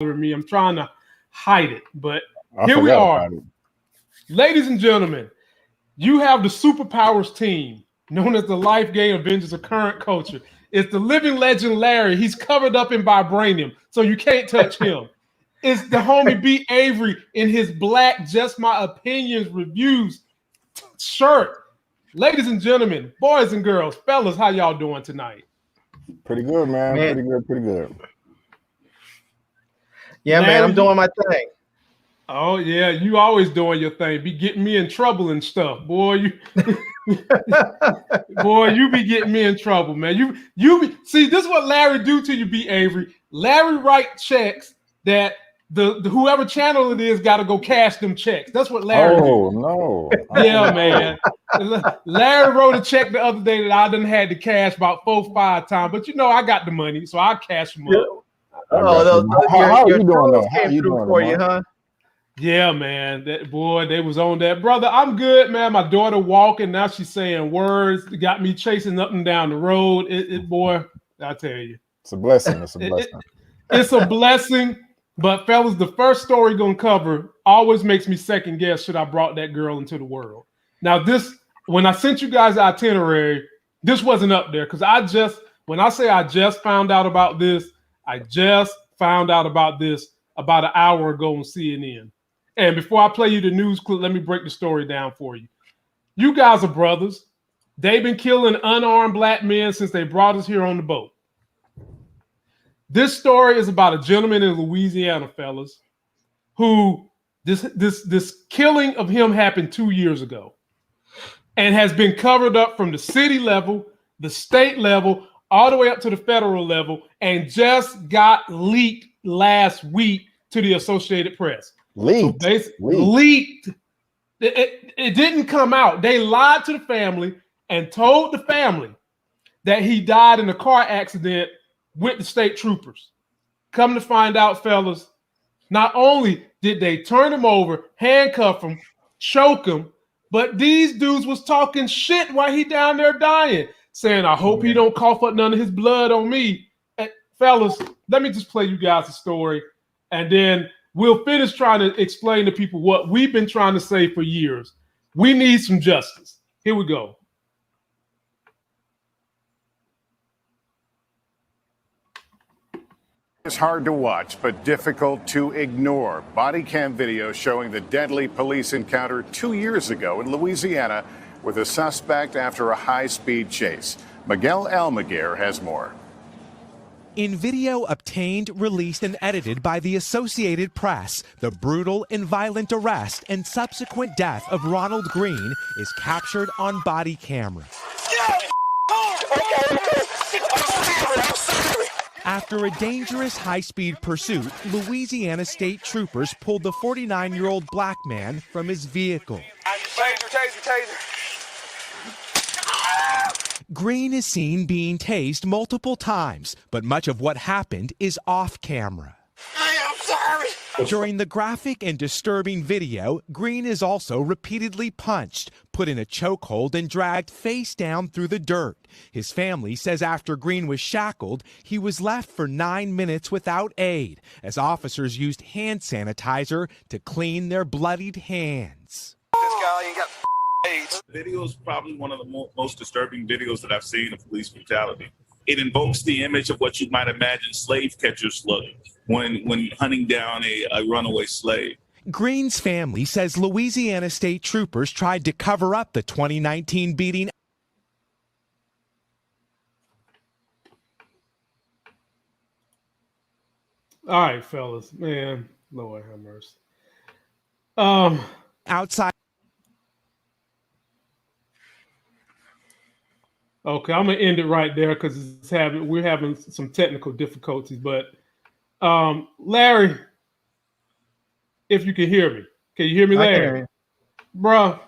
me. I'm trying to hide it, but I here we forgot are. about it. Ladies and gentlemen, you have the Superpowers team, known as the Life Game Avengers of current culture. It's the living legend Larry. He's covered up in vibranium, so you can't touch him. It's the homie B. Avery in his black Just My Opinions reviews shirt. Ladies and gentlemen, boys and girls, fellas, how y'all doing tonight? Pretty good, man. Pretty good. Yeah, Larry, man, I'm doing my thing. Oh yeah, you always doing your thing. Be getting me in trouble and stuff, boy. You, boy, you be getting me in trouble, man. See, this is what Larry do to you, B. Avery. Larry write checks that the whoever channel it is got to go cash them checks. That's what Larry do. Oh no! Yeah, man. Larry wrote a check the other day that I done had to cash about 4-5 times, but I got the money, so I cash them up. Oh, how are you doing though? How came you through doing, for you, Lamar? huh? Yeah, man. That boy, they was on that. Brother, I'm good, man. My daughter walking. Now she's saying words. Got me chasing up and down the road. Boy, I tell you. It's a blessing. It's a blessing. It's a blessing. But fellas, the first story gonna cover always makes me second guess should I brought that girl into the world. Now, when I sent you guys the itinerary, this wasn't up there because when I say I just found out about this, I just found out about this about an hour ago on CNN. And before I play you the news clip, let me break the story down for you. You guys are brothers. They've been killing unarmed black men since they brought us here on the boat. This story is about a gentleman in Louisiana, fellas, who this killing of him happened 2 years ago and has been covered up from the city level, the state level, all the way up to the federal level, and just got leaked last week to the Associated Press. Leaked. So leaked. It didn't come out. They lied to the family and told the family that he died in a car accident with the state troopers. Come to find out, fellas, not only did they turn him over, handcuff him, choke him, but these dudes was talking shit while he down there dying, saying, I hope he don't cough up none of his blood on me. And fellas, let me just play you guys a story, and then we'll finish trying to explain to people what we've been trying to say for years. We need some justice. Here we go. It's hard to watch, but difficult to ignore. Body cam video showing the deadly police encounter 2 years ago in Louisiana with a suspect after a high-speed chase. Miguel Almaguer has more. In video obtained, released, and edited by the Associated Press, the brutal and violent arrest and subsequent death of Ronald Green is captured on body camera. After a dangerous high-speed pursuit, Louisiana state troopers pulled the 49-year-old black man from his vehicle. Taser. Green is seen being tased multiple times, but much of what happened is off camera. I am sorry. During the graphic and disturbing video, Green is also repeatedly punched, put in a chokehold, and dragged face down through the dirt. His family says after Green was shackled, he was left for 9 minutes without aid, as officers used hand sanitizer to clean their bloodied hands. This guy ain't got AIDS. The video is probably one of the most disturbing videos that I've seen of police brutality. It invokes the image of what you might imagine slave catchers look when hunting down a runaway slave. Green's family says Louisiana state troopers tried to cover up the 2019 beating. All right, fellas, man, Lord have mercy. Outside. Okay, I'm gonna end it right there because we're having some technical difficulties. But Larry, if you can hear me, can you hear me, Larry? Bruh,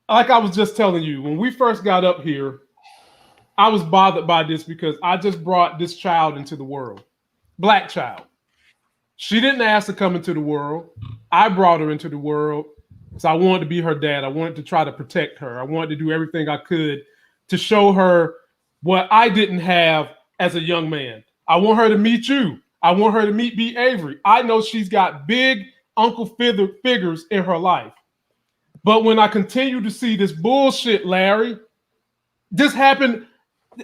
like I was just telling you, when we first got up here, I was bothered by this because I just brought this child into the world, black child. She didn't ask to come into the world. I brought her into the world. So I wanted to be her dad. I wanted to try to protect her. I wanted to do everything I could to show her what I didn't have as a young man. I want her to meet you. I want her to meet B. Avery. I know she's got big uncle figures in her life. But when I continue to see this bullshit, Larry, this happened.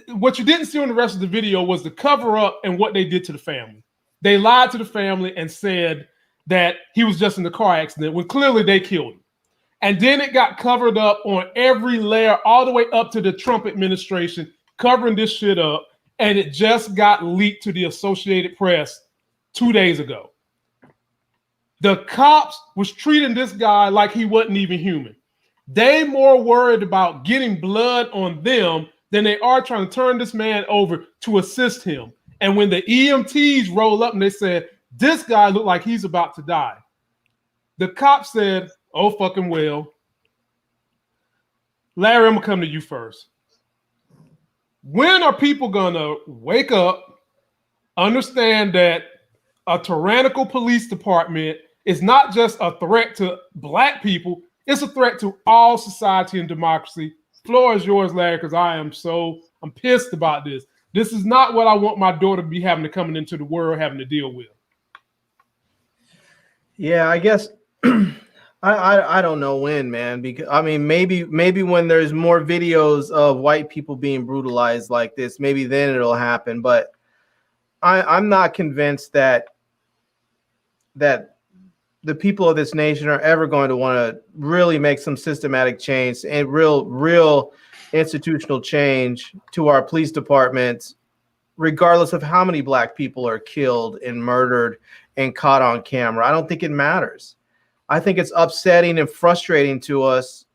What you didn't see on the rest of the video was the cover up and what they did to the family. They lied to the family and said that he was just in a car accident when clearly they killed him. And then it got covered up on every layer, all the way up to the Trump administration, covering this shit up. And it just got leaked to the Associated Press 2 days ago. The cops was treating this guy like he wasn't even human. They more worried about getting blood on them than they are trying to turn this man over to assist him. And when the EMTs roll up and they said, this guy looked like he's about to die, the cop said, oh, fucking well. Larry, I'm going to come to you first. When are people going to wake up, understand that a tyrannical police department is not just a threat to black people, it's a threat to all society and democracy? Floor is yours, Larry, because I'm pissed about this. This is not what I want my daughter to be having to coming into the world having to deal with. Yeah, I guess I don't know when, man, because I mean maybe when there's more videos of white people being brutalized like this, maybe then it'll happen. But I'm not convinced that the people of this nation are ever going to want to really make some systematic change and real institutional change to our police departments, regardless of how many black people are killed and murdered and caught on camera. I don't think it matters. I think it's upsetting and frustrating to us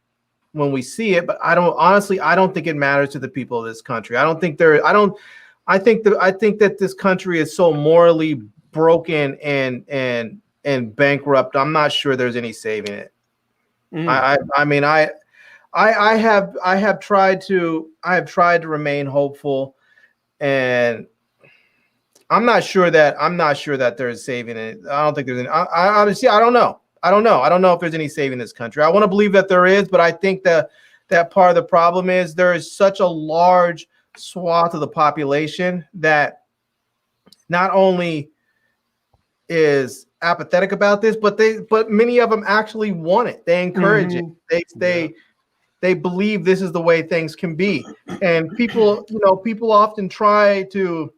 when we see it, but I don't think it matters to the people of this country. I think that this country is so morally broken and bankrupt. I'm not sure there's any saving it. I have tried to remain hopeful, and I'm not sure that there's saving it. I don't think there's any. Obviously, I don't know. I don't know if there's any saving this country. I want to believe that there is, but I think that part of the problem is there is such a large swath of the population that not only is apathetic about this, but many of them actually want it. They encourage it. They believe this is the way things can be. And people often try to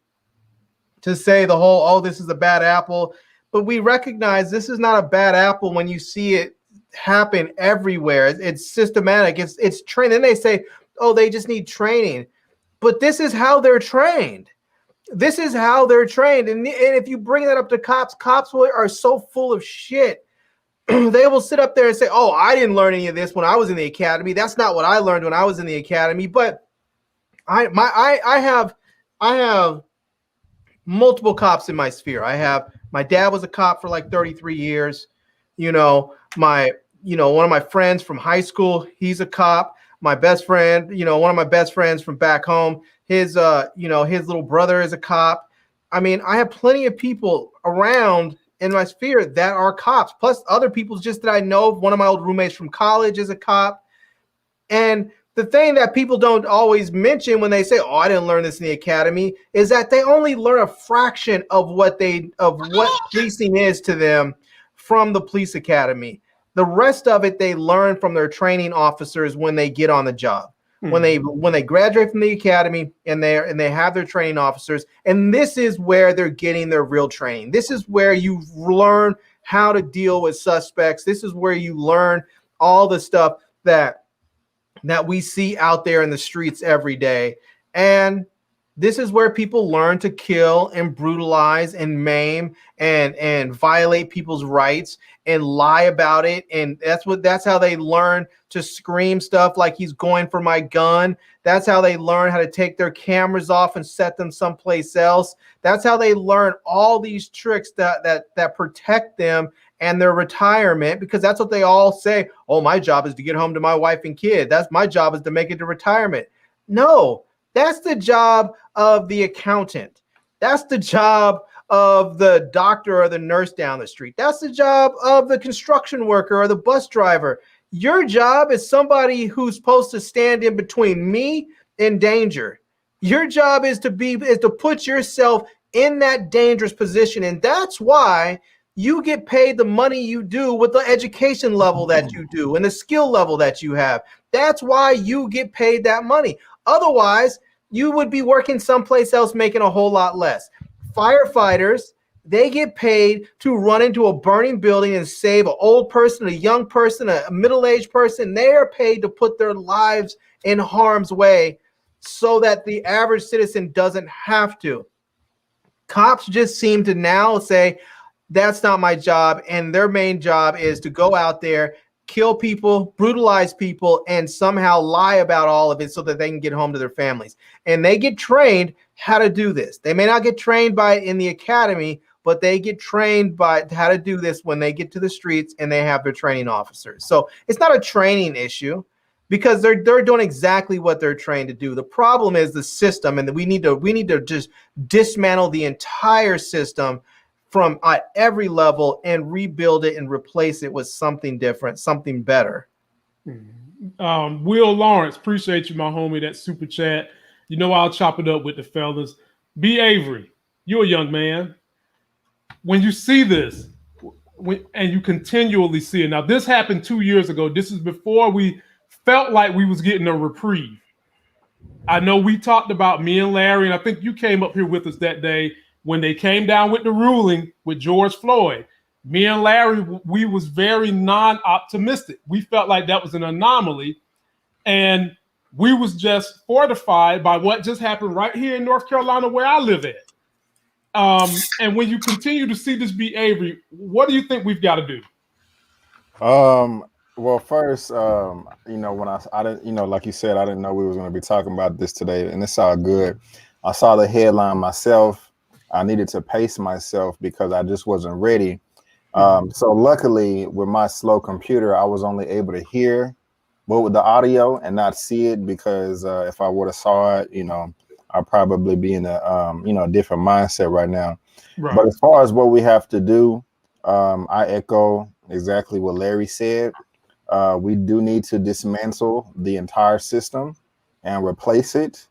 say the whole, oh, this is a bad apple. But we recognize this is not a bad apple when you see it happen everywhere. It's systematic. It's trained. And they say, oh, they just need training. But this is how they're trained. This is how they're trained. And if you bring that up to cops are so full of shit. They will sit up there and say, oh, I didn't learn any of this when I was in the academy. That's not what I learned when I was in the academy. But I have multiple cops in my sphere. My dad was a cop for like 33 years. One of my friends from high school, he's a cop. My best friend, one of my best friends from back home, his little brother is a cop. I mean, I have plenty of people around in my sphere that are cops, plus other people just that I know. One of my old roommates from college is a cop. And the thing that people don't always mention when they say, oh, I didn't learn this in the academy, is that they only learn a fraction of what policing is to them from the police academy. The rest of it they learn from their training officers when they get on the job. When they graduate from the academy and they have their training officers, and this is where they're getting their real training. This is where you learn how to deal with suspects. This is where you learn all the stuff that we see out there in the streets every day. And this is where people learn to kill and brutalize and maim and violate people's rights and lie about it. And that's how they learn to scream stuff like he's going for my gun. That's how they learn how to take their cameras off and set them someplace else. That's how they learn all these tricks that protect them and their retirement, because that's what they all say. Oh, my job is to get home to my wife and kid. That's my job is to make it to retirement. No, that's the job of the accountant. That's the job of the doctor or the nurse down the street. That's the job of the construction worker or the bus driver. Your job is somebody who's supposed to stand in between me and danger. Your job is to put yourself in that dangerous position. And that's why you get paid the money you do with the education level that you do and the skill level that you have. That's why you get paid that money. Otherwise, you would be working someplace else making a whole lot less. Firefighters, they get paid to run into a burning building and save an old person, a young person, a middle-aged person. They are paid to put their lives in harm's way so that the average citizen doesn't have to. Cops just seem to now say, that's not my job, and their main job is to go out there, kill people, brutalize people, and somehow lie about all of it so that they can get home to their families. And they get trained how to do this. They may not get trained in the academy, but they get trained by how to do this when they get to the streets and they have their training officers. So it's not a training issue because they're doing exactly what they're trained to do. The problem is the system, and we need to just dismantle the entire system from at every level and rebuild it and replace it with something different, something better. Will Lawrence, appreciate you, my homie, that super chat. You know I'll chop it up with the fellas. B. Avery, you're a young man. When you see this, and you continually see it, now this happened 2 years ago. This is before we felt like we was getting a reprieve. I know we talked about me and Larry, and I think you came up here with us that day when they came down with the ruling with George Floyd. Me and Larry, we was very non-optimistic. We felt like that was an anomaly, and we was just fortified by what just happened right here in North Carolina where I live at. And when you continue to see this behavior, what do you think we've got to do? Well, first, when I didn't, like you said, I didn't know we was going to be talking about this today, and it's all good. I saw the headline myself. I needed to pace myself because I just wasn't ready. So luckily, with my slow computer, I was only able to hear what with the audio and not see it, because if I would have saw it, I'd probably be in a different mindset right now. Right. But as far as what we have to do, I echo exactly what Larry said. We do need to dismantle the entire system and replace it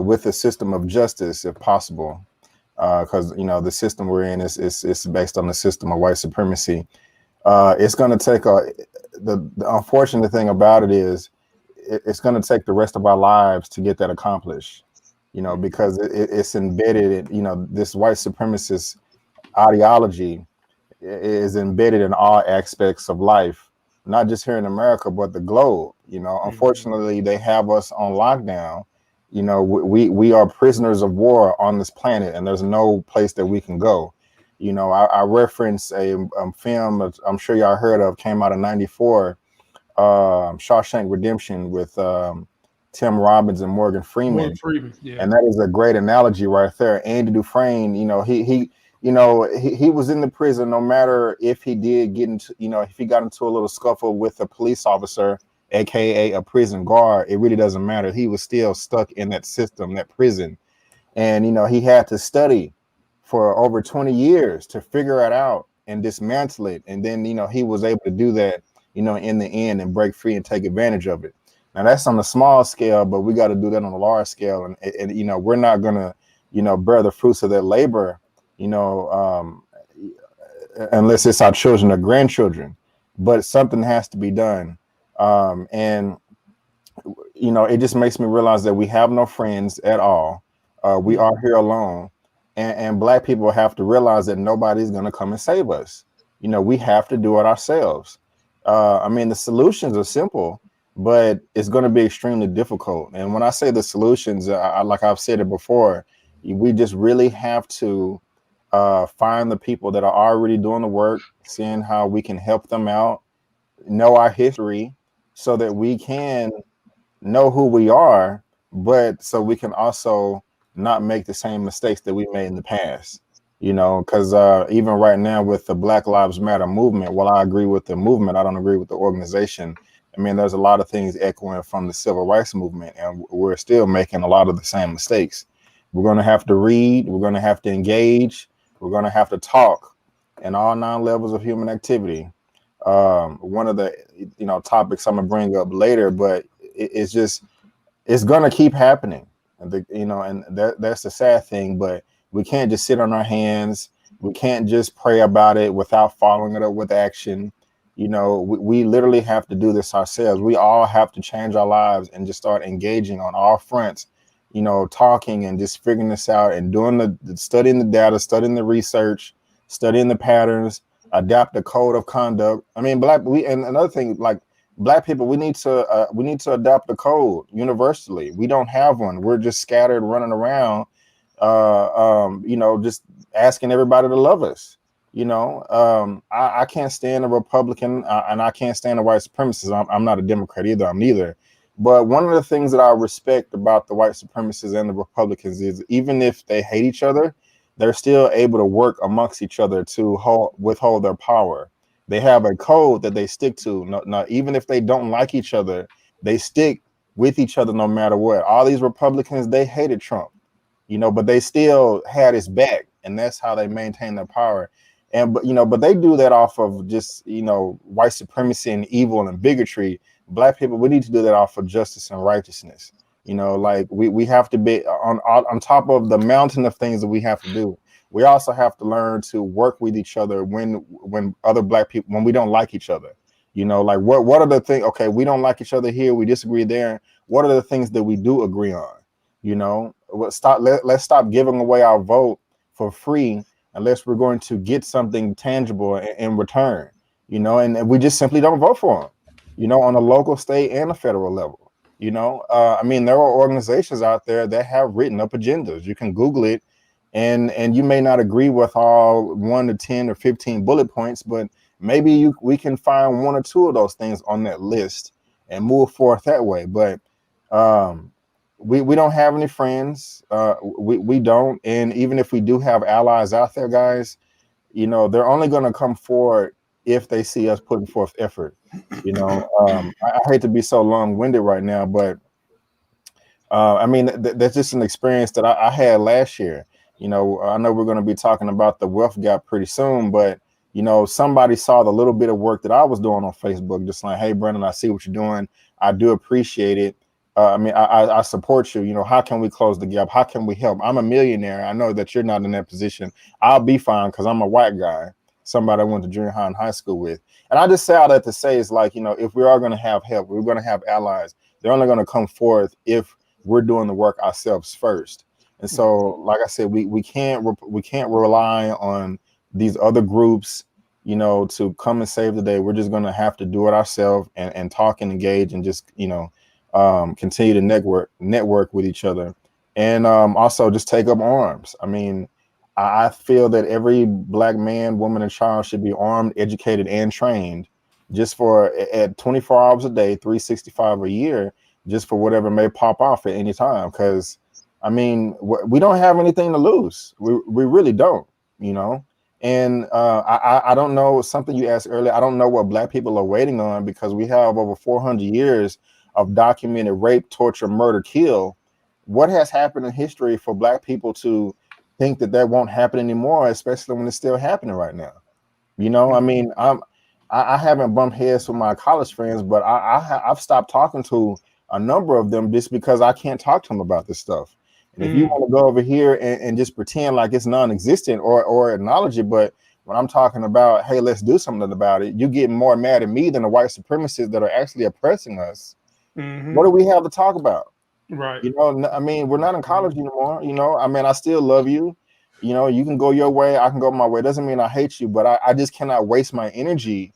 with a system of justice, if possible. Because the system we're in is based on the system of white supremacy. It's going to take the unfortunate thing about it is it's going to take the rest of our lives to get that accomplished. Because it's embedded in, this white supremacist ideology is embedded in all aspects of life, not just here in America, but the globe. Unfortunately, they have us on lockdown. We are prisoners of war on this planet, and there's no place that we can go. I reference a film I'm sure y'all heard of, came out in '94, Shawshank Redemption, with Tim Robbins and Morgan Freeman. Yeah. And that is a great analogy right there. Andy Dufresne, he was in the prison. No matter if he did get into, if he got into a little scuffle with a police officer, aka a prison guard, it really doesn't matter. He was still stuck in that system, that prison. And, he had to study for over 20 years to figure it out and dismantle it. And then, he was able to do that, in the end, and break free and take advantage of it. Now that's on a small scale, but we got to do that on a large scale. And we're not going to, bear the fruits of that labor, unless it's our children or grandchildren. But something has to be done. And it just makes me realize that we have no friends at all. We are here alone, and Black people have to realize that nobody's going to come and save us. We have to do it ourselves. The solutions are simple, but it's going to be extremely difficult. And when I say the solutions, like I've said it before, we just really have to find the people that are already doing the work, seeing how we can help them out, know our history, so that we can know who we are, but so we can also not make the same mistakes that we made in the past. Because even right now with the Black Lives Matter movement, while I agree with the movement, I don't agree with the organization. There's a lot of things echoing from the civil rights movement, and we're still making a lot of the same mistakes. We're going to have to read, we're going to have to engage, we're going to have to talk in all 9 levels of human activity. One of the topics I'm gonna bring up later, but it's going to keep happening, and that's the sad thing. But We can't just sit on our hands. We can't just pray about it without following it up with action. You know, we literally have to do this ourselves. We all have to change our lives and just start engaging on all fronts, you know, talking and just figuring this out and doing the studying the data, studying the research, studying the patterns, adapt the code of conduct. I mean, and another thing, like Black people, we need to adopt the code universally. We don't have one. We're just scattered, running around, you know, just asking everybody to love us. You know, I can't stand a Republican, and I can't stand a white supremacist. I'm not a Democrat either. I'm neither. But one of the things that I respect about the white supremacists and the Republicans is even if they hate each other, they're still able to work amongst each other to withhold their power. They have a code that they stick to. No, even if they don't like each other, they stick with each other no matter what. All these Republicans, they hated Trump, you know, but they still had his back, and that's how they maintain their power. But they do that off of just, you know, white supremacy and evil and bigotry. Black people, we need to do that off of justice and righteousness. You know, like we have to be on top of the mountain of things that we have to do. We also have to learn to work with each other when other Black people, when we don't like each other. You know, like what are the things? Okay, we don't like each other here. We disagree there. What are the things that we do agree on? You know, let's stop giving away our vote for free unless we're going to get something tangible in return. You know, and we just simply don't vote for them. You know, on a local, state, and a federal level. You know, I mean, there are organizations out there that have written up agendas. You can Google it, and you may not agree with all 1 to 10 or 15 bullet points, but maybe we can find 1 or 2 of those things on that list and move forth that way. But we don't have any friends. We don't, and even if we do have allies out there, guys, you know, they're only going to come forward if they see us putting forth effort. You know, I hate to be so long-winded right now, but I mean, that's just an experience that I had last year. You know, I know we're going to be talking about the wealth gap pretty soon, but, you know, somebody saw the little bit of work that I was doing on Facebook, just like, hey, Brandon, I see what you're doing. I do appreciate it. I mean, I support you. You know, how can we close the gap? How can we help? I'm a millionaire. I know that you're not in that position. I'll be fine because I'm a white guy, somebody I went to junior high and high school with. And I just say all that to say is like, you know, if we are going to have help, we're going to have allies. They're only going to come forth if we're doing the work ourselves first. And so, like I said, we can't rely on these other groups, you know, to come and save the day. We're just going to have to do it ourselves and talk and engage and just, you know, continue to network with each other, and also just take up arms. I mean, I feel that every Black man, woman, and child should be armed, educated, and trained just for at 24 hours a day, 365 a year, just for whatever may pop off at any time. Because I mean, we don't have anything to lose. We really don't, you know. And I don't know, something you asked earlier, I don't know what Black people are waiting on, because we have over 400 years of documented rape, torture, murder, kill. What has happened in history for Black people to think that won't happen anymore, especially when it's still happening right now? You know, I mean, I haven't bumped heads with my college friends, but I've stopped talking to a number of them just because I can't talk to them about this stuff. And if you want to go over here and just pretend like it's non-existent or acknowledge it, but when I'm talking about, hey, let's do something about it, you get more mad at me than the white supremacists that are actually oppressing us. What do we have to talk about? Right. You know, I mean, we're not in college anymore. You know, I mean, I still love you. You know, you can go your way, I can go my way. It doesn't mean I hate you, but I just cannot waste my energy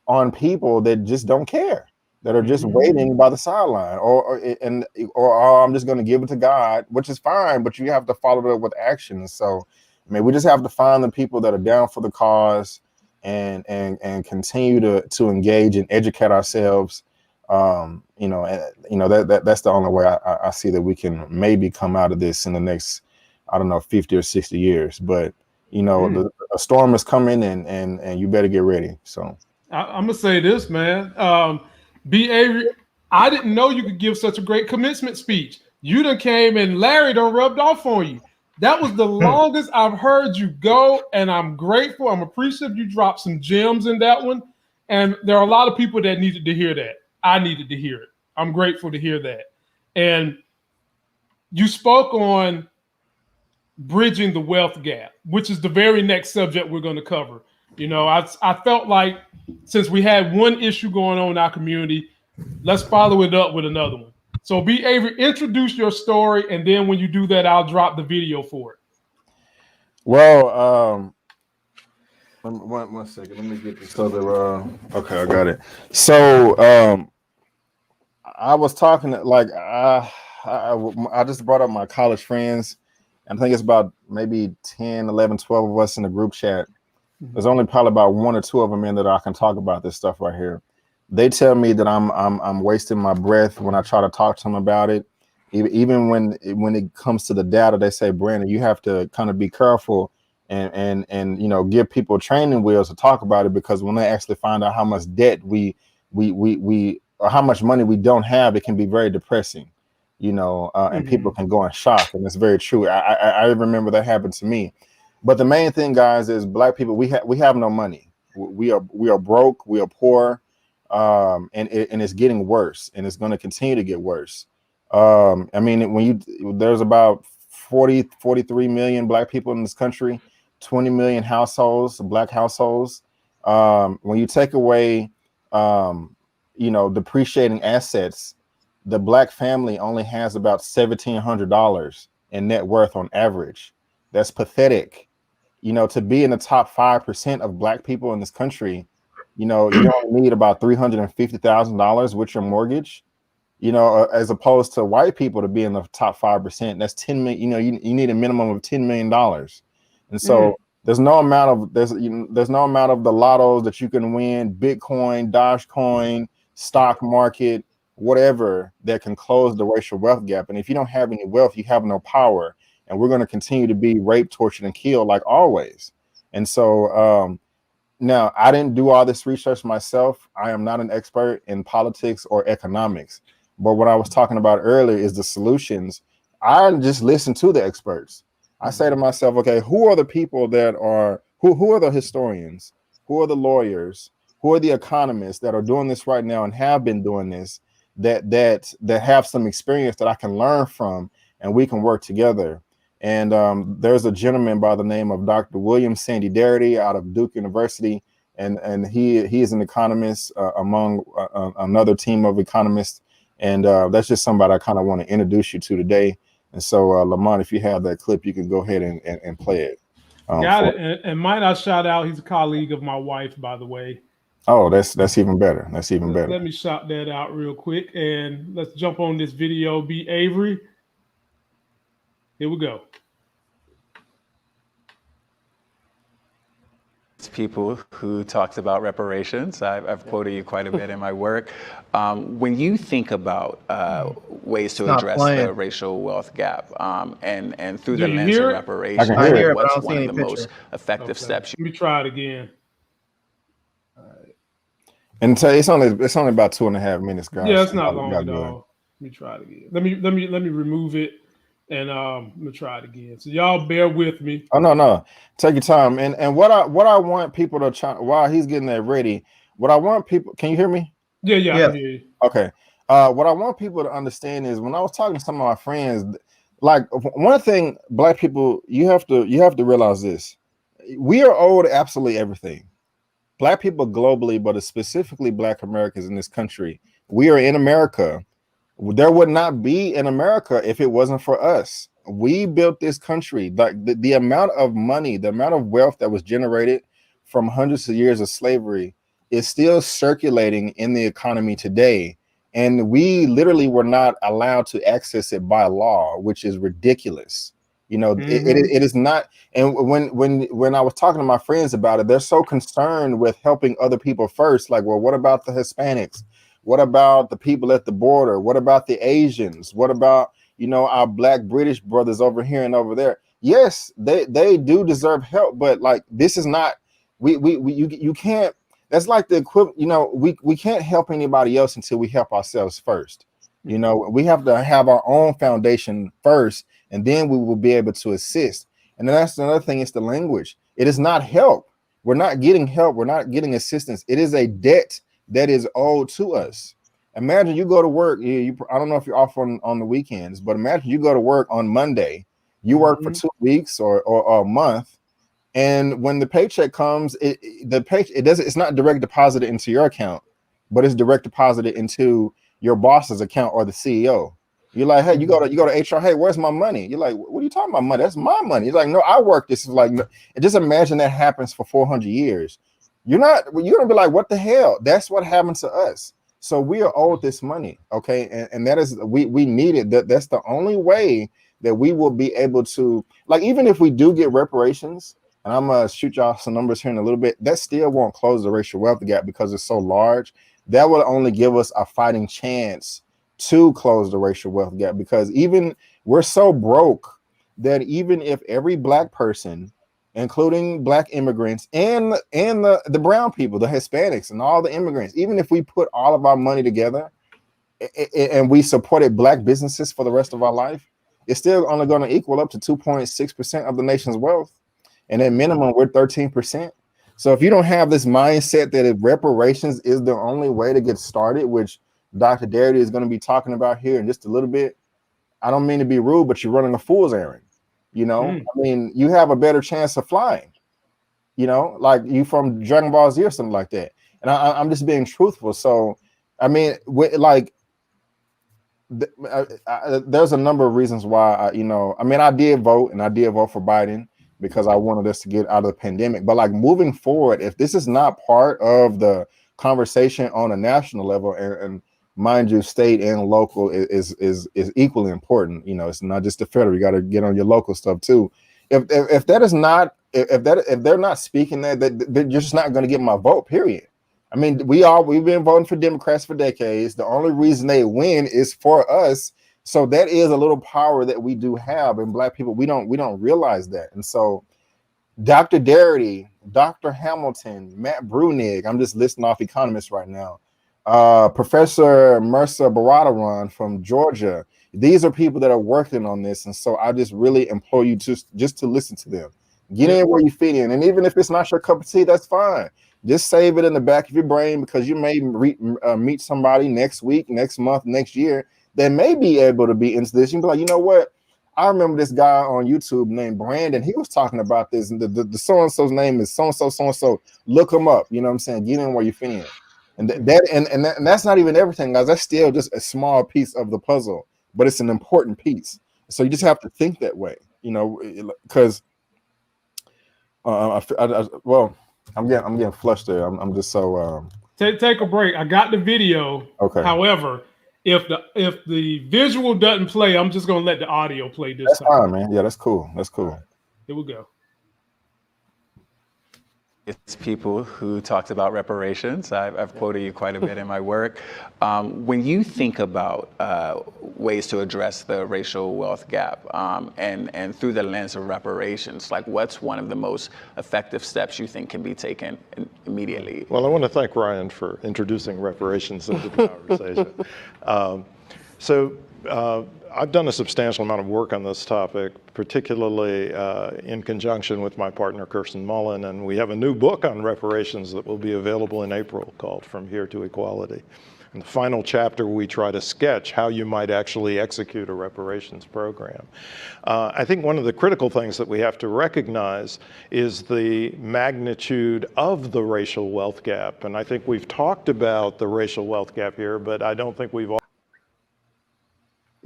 on people that just don't care, that are just waiting by the sideline, or I'm just going to give it to God, which is fine, but you have to follow it up with action. So, I mean, we just have to find the people that are down for the cause and continue to engage and educate ourselves. You know, that's the only way I see that we can maybe come out of this in the next, I don't know, 50 or 60 years. But you know, a storm is coming, and you better get ready. So I'm gonna say this, man. B.A., I didn't know you could give such a great commencement speech. You done came and Larry done rubbed off on you. That was the longest I've heard you go, and I'm grateful. I'm appreciative you dropped some gems in that one. And there are a lot of people that needed to hear that. I needed to hear it. I'm grateful to hear that. And you spoke on bridging the wealth gap, which is the very next subject we're going to cover. You know, I felt like since we had one issue going on in our community, let's follow it up with another one. So, B. Avery, introduce your story, and then when you do that, I'll drop the video for it. Well, one second. Let me get this other. Okay, I got it. So, I was talking like I just brought up my college friends, and I think it's about maybe 10, 11, 12 of us in the group chat. There's only probably about 1 or 2 of them in that I can talk about this stuff right here. They tell me that I'm wasting my breath when I try to talk to them about it. Even when it comes to the data, they say, Brandon, you have to kind of be careful and you know, give people training wheels to talk about it, because when they actually find out how much debt we or how much money we don't have, it can be very depressing, you know, and people can go in shock. And it's very true. I remember that happened to me. But the main thing, guys, is Black people, we have no money. We are broke. We are poor. And it's getting worse, and it's going to continue to get worse. I mean, there's about 43 million Black people in this country, 20 million households, Black households. When you take away, you know, depreciating assets, the Black family only has about $1,700 in net worth on average. That's pathetic. You know, to be in the top 5% of Black people in this country, you know, you only need about $350,000 with your mortgage, you know, as opposed to white people to be in the top 5%. That's 10 million. You know, you need a minimum of $10 million. And so there's no amount of there's no amount of the lottos that you can win, Bitcoin, Dogecoin, stock market, whatever, that can close the racial wealth gap. And if you don't have any wealth, you have no power. And we're going to continue to be raped, tortured, and killed like always. And so now, I didn't do all this research myself. I am not an expert in politics or economics. But what I was talking about earlier is the solutions. I just listen to the experts. I say to myself, okay, who are the people that are, who are the historians? Who are the lawyers? Who are the economists that are doing this right now and have been doing this, that have some experience that I can learn from, and we can work together. And there's a gentleman by the name of Dr. William Sandy Darity out of Duke University, and he is an economist among another team of economists, and that's just somebody I kind of want to introduce you to today. And so, Lamont, if you have that clip, you can go ahead and play it. Got it. And might I shout out? He's a colleague of my wife, by the way. Oh, that's even better. That's even better. Let me shout that out real quick, and let's jump on this video. B. Avery. Here we go. People who talked about reparations. I've quoted you quite a bit in my work. When you think about ways to address the racial wealth gap, and through the lens of reparations, what's one of the most effective steps? Let me try it again. And it's only about 2.5 minutes, guys. Yeah, it's not long at all. Let me try it again. Let me remove it. And let me try it again. So y'all bear with me. Oh no, take your time. And what I want people to try while he's getting that ready. What I want people, can you hear me? Yeah. I can hear you. Okay. What I want people to understand is when I was talking to some of my friends, like one thing, Black people, you have to realize this: we are owed absolutely everything. Black people globally, but specifically Black Americans in this country, we are in America. There would not be in America if it wasn't for us. We built this country. Like the amount of money, the amount of wealth that was generated from hundreds of years of slavery is still circulating in the economy today. And we literally were not allowed to access it by law, which is ridiculous. You know, it is not. And when I was talking to my friends about it, they're so concerned with helping other people first. Like, well, what about the Hispanics? What about the people at the border? What about the Asians? What about, you know, our Black British brothers over here and over there? Yes, they do deserve help, but like this is not, you can't, that's like the equivalent, you know, we can't help anybody else until we help ourselves first. You know, we have to have our own foundation first, and then we will be able to assist. And then that's another thing, it's the language. It is not help. We're not getting help. We're not getting assistance. It is a debt that is owed to us. Imagine you go to work. I don't know if you're off on the weekends, but imagine you go to work on Monday. You work for 2 weeks or a month, and when the paycheck comes, it's not direct deposited into your account, but it's direct deposited into your boss's account or the CEO. You're like, hey, you go to HR. Hey, where's my money? You're like, what are you talking about? Money? That's my money. He's like, no, I work. This is like, no. And just imagine that happens for 400 years. You're gonna be like, what the hell? That's what happened to us. So we are owed this money, okay? And that is we need it. That's the only way that we will be able to, like, even if we do get reparations, and I'm gonna shoot y'all some numbers here in a little bit, that still won't close the racial wealth gap because it's so large. That will only give us a fighting chance to close the racial wealth gap, because even we're so broke that even if every Black person, including Black immigrants and the brown people, the Hispanics and all the immigrants, even if we put all of our money together and we supported Black businesses for the rest of our life, it's still only going to equal up to 2.6% of the nation's wealth. And at minimum, we're 13%. So if you don't have this mindset that if reparations is the only way to get started, which Dr. Darity is going to be talking about here in just a little bit, I don't mean to be rude, but you're running a fool's errand. You know, I mean, you have a better chance of flying, you know, like you from Dragon Ball Z or something like that. And I'm just being truthful. So, I mean, there's a number of reasons why, I did vote, and I did vote for Biden because I wanted us to get out of the pandemic. But like moving forward, if this is not part of the conversation on a national level, and mind you, state and local is equally important. You know, it's not just the federal. You got to get on your local stuff too. If that is not, if they're not speaking that they're just not going to get my vote. Period. I mean, we've been voting for Democrats for decades. The only reason they win is for us. So that is a little power that we do have, and Black people, we don't realize that. And so Dr. Darity, Dr. Hamilton, Matt Brunig, I'm just listing off economists right now. Professor Mercer Baradaran from Georgia. These are people that are working on this. And so I just really implore you just to listen to them. Get in where you fit in. And even if it's not your cup of tea, that's fine. Just save it in the back of your brain, because you may meet somebody next week, next month, next year that may be able to be into this. You can be like, you know what? I remember this guy on YouTube named Brandon. He was talking about this, and the so-and-so's name is so-and-so, so-and-so. Look him up. You know what I'm saying? Get in where you fit in. And that's not even everything, guys. That's still just a small piece of the puzzle, but it's an important piece. So you just have to think that way, you know, because I'm getting flushed there. I'm just so take a break. I got the video. Okay. However, if the visual doesn't play, I'm just gonna let the audio play this that's time. Fine, man. Yeah, that's cool. That's cool. Here we go. It's people who talked about reparations. I've quoted you quite a bit in my work. When you think about ways to address the racial wealth gap, and through the lens of reparations, like what's one of the most effective steps you think can be taken immediately? Well, I want to thank Ryan for introducing reparations into the conversation. I've done a substantial amount of work on this topic, particularly in conjunction with my partner, Kirsten Mullen, and we have a new book on reparations that will be available in April called From Here to Equality. In the final chapter, we try to sketch how you might actually execute a reparations program. I think one of the critical things that we have to recognize is the magnitude of the racial wealth gap. And I think we've talked about the racial wealth gap here, but I don't think we've all.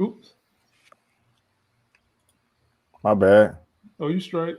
Oops. My bad. Oh, you straight.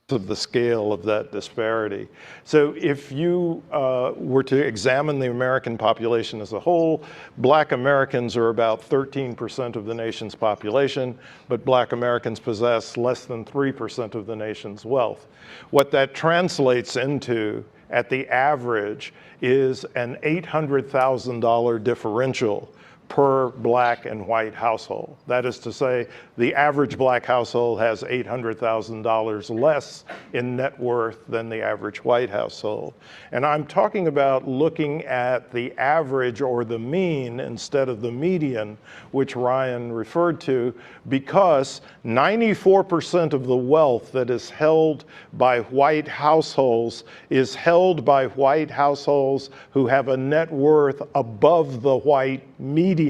Of the scale of that disparity. So if you were to examine the American population as a whole, Black Americans are about 13% of the nation's population, but Black Americans possess less than 3% of the nation's wealth. What that translates into at the average is an $800,000 differential per Black and white household. That is to say, the average Black household has $800,000 less in net worth than the average white household. And I'm talking about looking at the average or the mean instead of the median, which Ryan referred to, because 94% of the wealth that is held by white households is held by white households who have a net worth above the white median.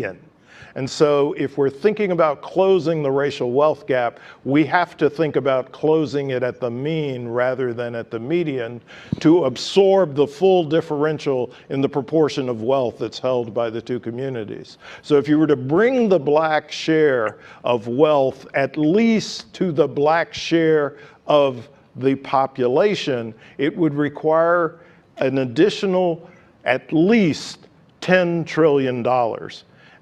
And so if we're thinking about closing the racial wealth gap, we have to think about closing it at the mean rather than at the median to absorb the full differential in the proportion of wealth that's held by the two communities. So if you were to bring the black share of wealth at least to the black share of the population, it would require an additional at least $10 trillion.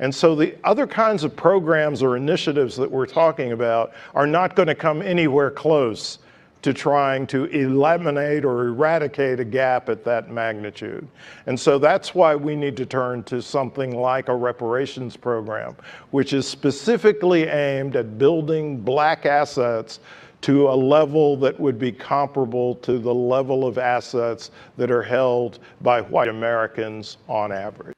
And so the other kinds of programs or initiatives that we're talking about are not going to come anywhere close to trying to eliminate or eradicate a gap at that magnitude. And so that's why we need to turn to something like a reparations program, which is specifically aimed at building black assets to a level that would be comparable to the level of assets that are held by white Americans on average.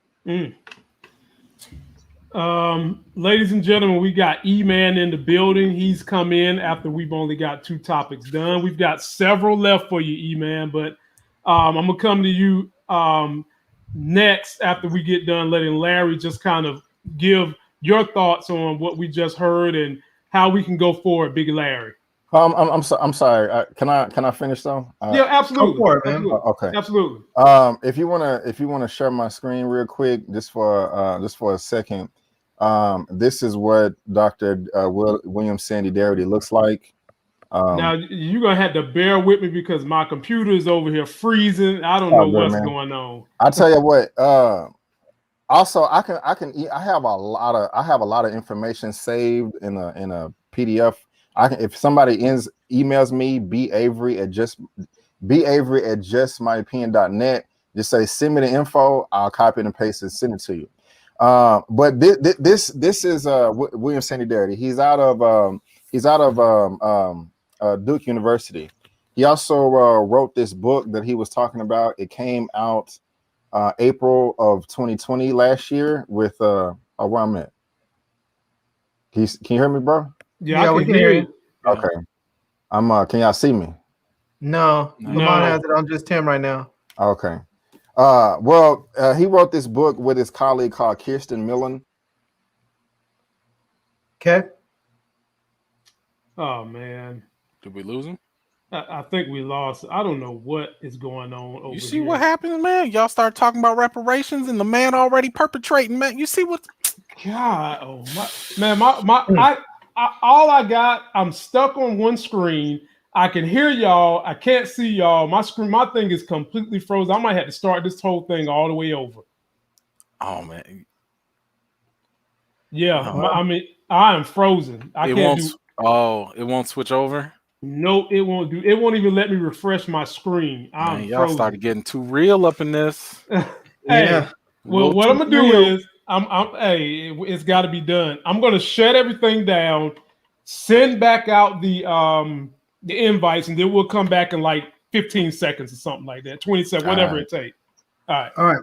Ladies and gentlemen, we got E-Man in the building. He's come in after we've only got 2 topics done. We've got several left for you, E-Man, but I'm going to come to you next after we get done letting Larry just kind of give your thoughts on what we just heard and how we can go forward, Big Larry. I'm sorry. Can I finish though? Yeah, absolutely. Go for it, man. Absolutely. Okay. Absolutely. If you wanna share my screen real quick, just for a second. This is what Dr. William Sandy Darity looks like. Now you're gonna have to bear with me because my computer is over here freezing. I don't know what's going on. I'll tell you what. Also, I have a lot of information saved in a PDF. If somebody emails me, bavery@justmyopinion.net, just say send me the info. I'll copy it and paste it and send it to you. But this is William Sandy Darity. He's out of Duke University. He also wrote this book that he was talking about. It came out April of 2020 last year with where I'm at. Can you hear me, bro? Yeah, we can hear you. Okay. Can y'all see me? No. Lamont has it on just Tim right now. Okay. He wrote this book with his colleague called Kirsten Millen. Okay. Oh man. Did we lose him? I think we lost. I don't know what is going on over here. You see what happened, man? Y'all start talking about reparations and the man already perpetrating, man. You see what? God, oh my man, all I got, I'm stuck on one screen. I can hear y'all. I can't see y'all. My thing is completely frozen. I might have to start this whole thing all the way over. Oh man. Yeah, I am frozen. I can't do. Oh, it won't switch over. No, it won't do. It won't even let me refresh my screen. Man, y'all started getting too real up in this. Hey, well, what I'm gonna do is, it's got to be done. I'm gonna shut everything down, send back out the invites, and then we'll come back in like 15 seconds or something like that, 20 seconds, whatever it takes. All right.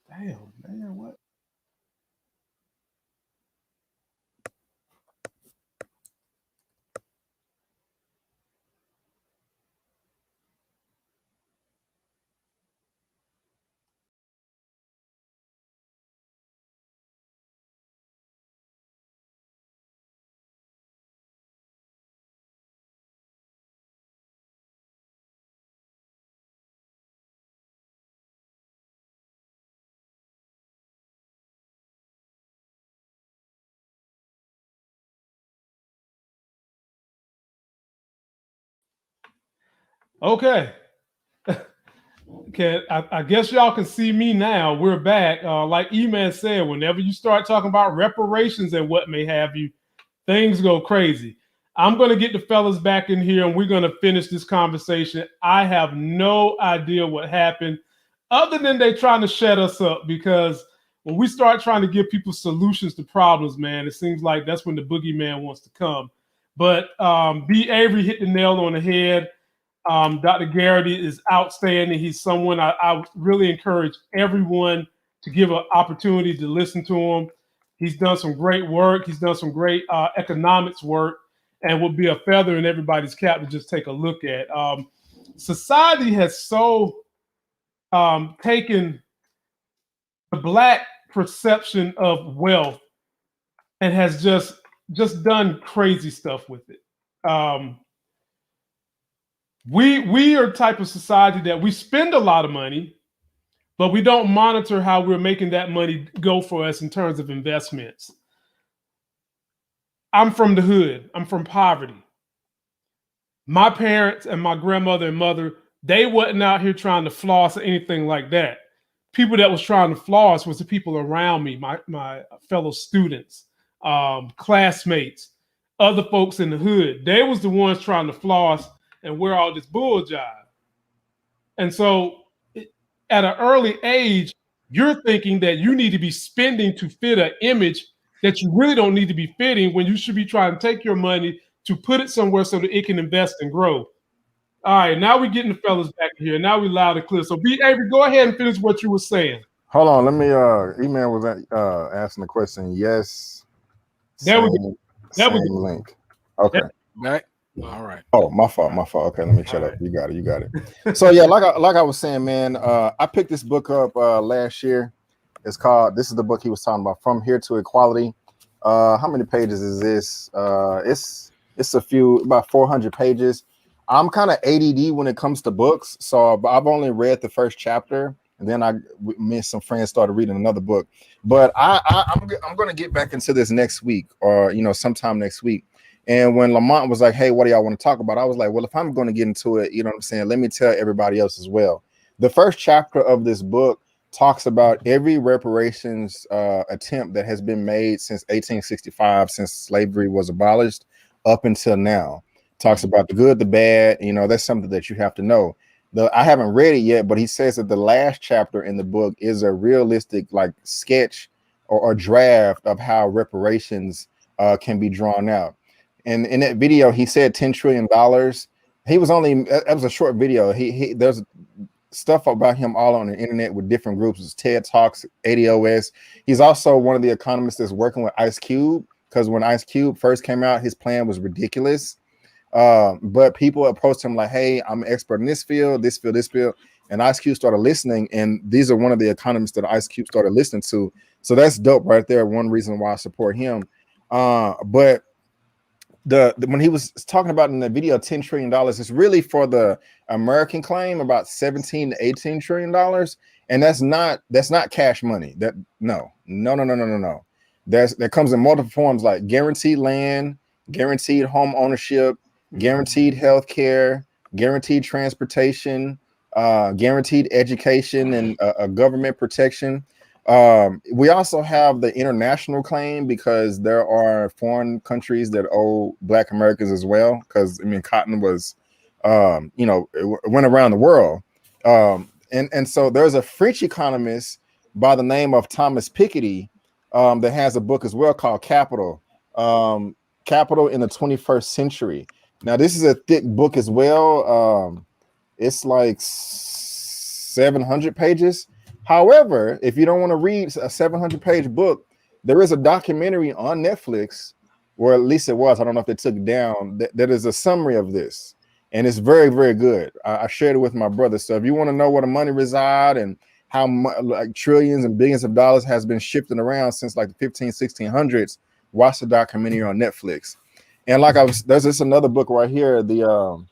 Damn, man, what? Okay. Okay, I guess y'all can see me now. We're back. Like E-Man said, whenever you start talking about reparations and what may have you, things go crazy. I'm going to get the fellas back in here and we're going to finish this conversation. I have no idea what happened other than they trying to shut us up, because when we start trying to give people solutions to problems, man, it seems like that's when the boogeyman wants to come. But B. Avery hit the nail on the head. Dr. Garrity is outstanding. He's someone I really encourage everyone to give an opportunity to listen to him. He's done some great work. He's done some great economics work, and would be a feather in everybody's cap to just take a look at. Society has so taken the black perception of wealth and has just done crazy stuff with it. We are a type of society that we spend a lot of money, but we don't monitor how we're making that money go for us in terms of investments. I'm from the hood. I'm from poverty. My parents and my grandmother and mother, they wasn't out here trying to floss or anything like that. People that was trying to floss was the people around me, my fellow students, classmates, other folks in the hood. They was the ones trying to floss and wear all this bull jive. And so at an early age, you're thinking that you need to be spending to fit an image that you really don't need to be fitting, when you should be trying to take your money to put it somewhere so that it can invest and grow. All right, now we're getting the fellas back here. Now we loud and clear. So be Avery, go ahead and finish what you were saying. Hold on, let me email was asking the question. Yes. There we go. Same link. Okay. Back. All right. Oh, my fault. Okay, let me shut up. You got it. So yeah, like I was saying, man, I picked this book up last year. It's called, this is the book he was talking about, From Here to Equality. How many pages is this? It's a few, about 400 pages. I'm kind of ADD when it comes to books, so I've only read the first chapter, and then me and some friends started reading another book. But I'm going to get back into this next week, or sometime next week. And when Lamont was like, "Hey, what do y'all want to talk about?" I was like, "Well, if I'm going to get into it, you know what I'm saying, let me tell everybody else as well." The first chapter of this book talks about every reparations attempt that has been made since 1865, since slavery was abolished, up until now. Talks about the good, the bad. That's something that you have to know. I haven't read it yet, but he says that the last chapter in the book is a realistic sketch or draft of how reparations can be drawn out. And in that video, he said $10 trillion. He was that was a short video. There's stuff about him all on the internet with different groups. It's TED Talks, ADOS. He's also one of the economists that's working with Ice Cube, because when Ice Cube first came out, his plan was ridiculous. But people approached him like, "Hey, I'm an expert in this field. And Ice Cube started listening, and these are one of the economists that Ice Cube started listening to. So that's dope right there. One reason why I support him. But when he was talking about in the video $10 trillion, it's really for the American claim about $17 to $18 trillion, and that's not cash money. No. That comes in multiple forms, like guaranteed land, guaranteed home ownership, guaranteed health care, guaranteed transportation, guaranteed education, and government protection. We also have the international claim, because there are foreign countries that owe Black Americans as well, because cotton was it went around the world, and so there's a French economist by the name of Thomas Piketty that has a book as well called Capital in the 21st Century. Now this is a thick book as well. It's like 700 pages. However, if you don't want to read a 700-page book, there is a documentary on Netflix, or at least it was. I don't know if they took it down. That is a summary of this, and it's very, very good. I shared it with my brother. So if you want to know where the money reside and how trillions and billions of dollars has been shifting around since like the 1600s, watch the documentary on Netflix. And there's this another book right here, the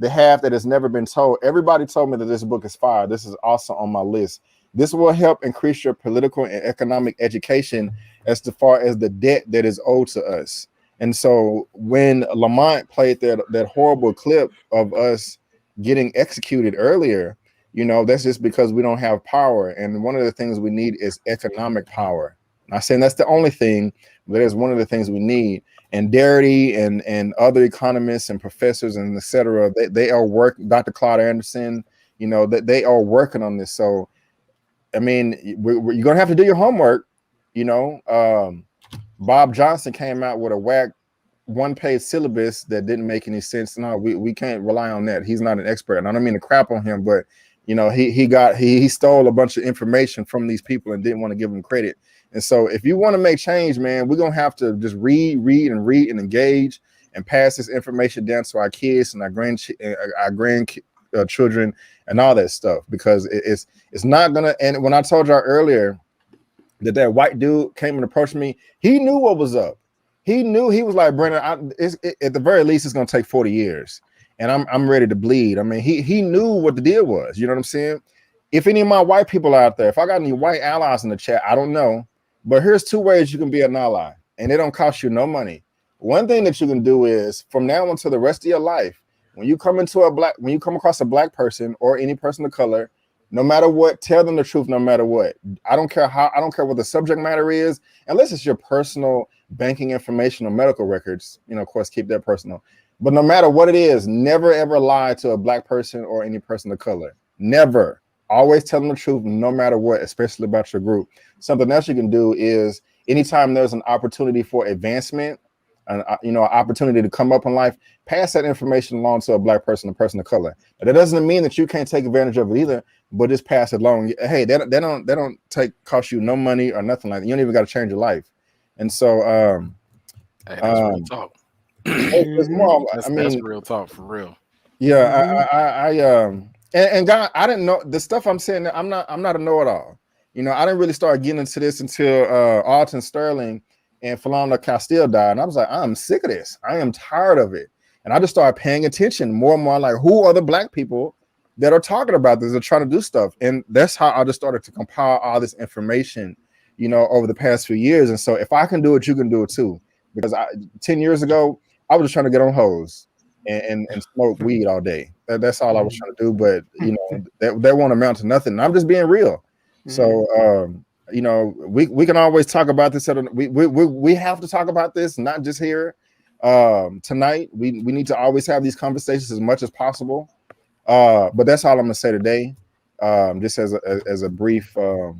Half That Has Never Been Told. Everybody told me that this book is fire. This is also on my list. This will help increase your political and economic education as far as the debt that is owed to us. And so when Lamont played that horrible clip of us getting executed earlier, that's just because we don't have power. And one of the things we need is economic power. I'm not saying that's the only thing, but that is one of the things we need. And Darity and other economists and professors and et cetera, they are working. Dr. Claude Anderson, that they are working on this. So you're going to have to do your homework. Bob Johnson came out with a whack one-page syllabus that didn't make any sense. No, we can't rely on that. He's not an expert. And I don't mean to crap on him, but he stole a bunch of information from these people and didn't want to give them credit. And so if you want to make change, man, we're going to have to just read and engage and pass this information down to our kids and our children and all that stuff, because it's not gonna. And when I told y'all earlier that white dude came and approached me, he knew what was up. He knew. He was like, Brennan, at the very least, it's gonna take 40 years, and I'm ready to bleed. I mean, he knew what the deal was. You know what I'm saying? If any of my white people out there, if I got any white allies in the chat, I don't know, but here's 2 ways you can be an ally, and it don't cost you no money. One thing that you can do is, from now on to the rest of your life, when you come across a black person or any person of color, no matter what, tell them the truth no matter what. I don't care what the subject matter is, unless it's your personal banking information or medical records, of course, keep that personal. But no matter what it is, never ever lie to a black person or any person of color. Never. Always tell them the truth no matter what, especially about your group. Something else you can do is, anytime there's an opportunity for advancement, an opportunity to come up in life, pass that information along to a black person, a person of color. But that doesn't mean that you can't take advantage of it either, but just pass it along. Hey, they don't cost you no money or nothing like that. You don't even got to change your life. And so hey, that's real talk. That's real talk for real. Yeah, and God, I didn't know the stuff I'm saying. I'm not a know-it-all. I didn't really start getting into this until Alton Sterling and Philomena Castile died, and I was like, I'm sick of this. I am tired of it, and I just started paying attention more and more. Like, who are the black people that are talking about this, are trying to do stuff? And that's how I just started to compile all this information, over the past few years. And so, if I can do it, you can do it too. Because 10 years ago, I was just trying to get on hoes and smoke weed all day. That's all I was trying to do. But that won't amount to nothing. I'm just being real. So we can always talk about this. We have to talk about this, not just here tonight. We need to always have these conversations as much as possible. But that's all I'm gonna say today. Just as a brief, a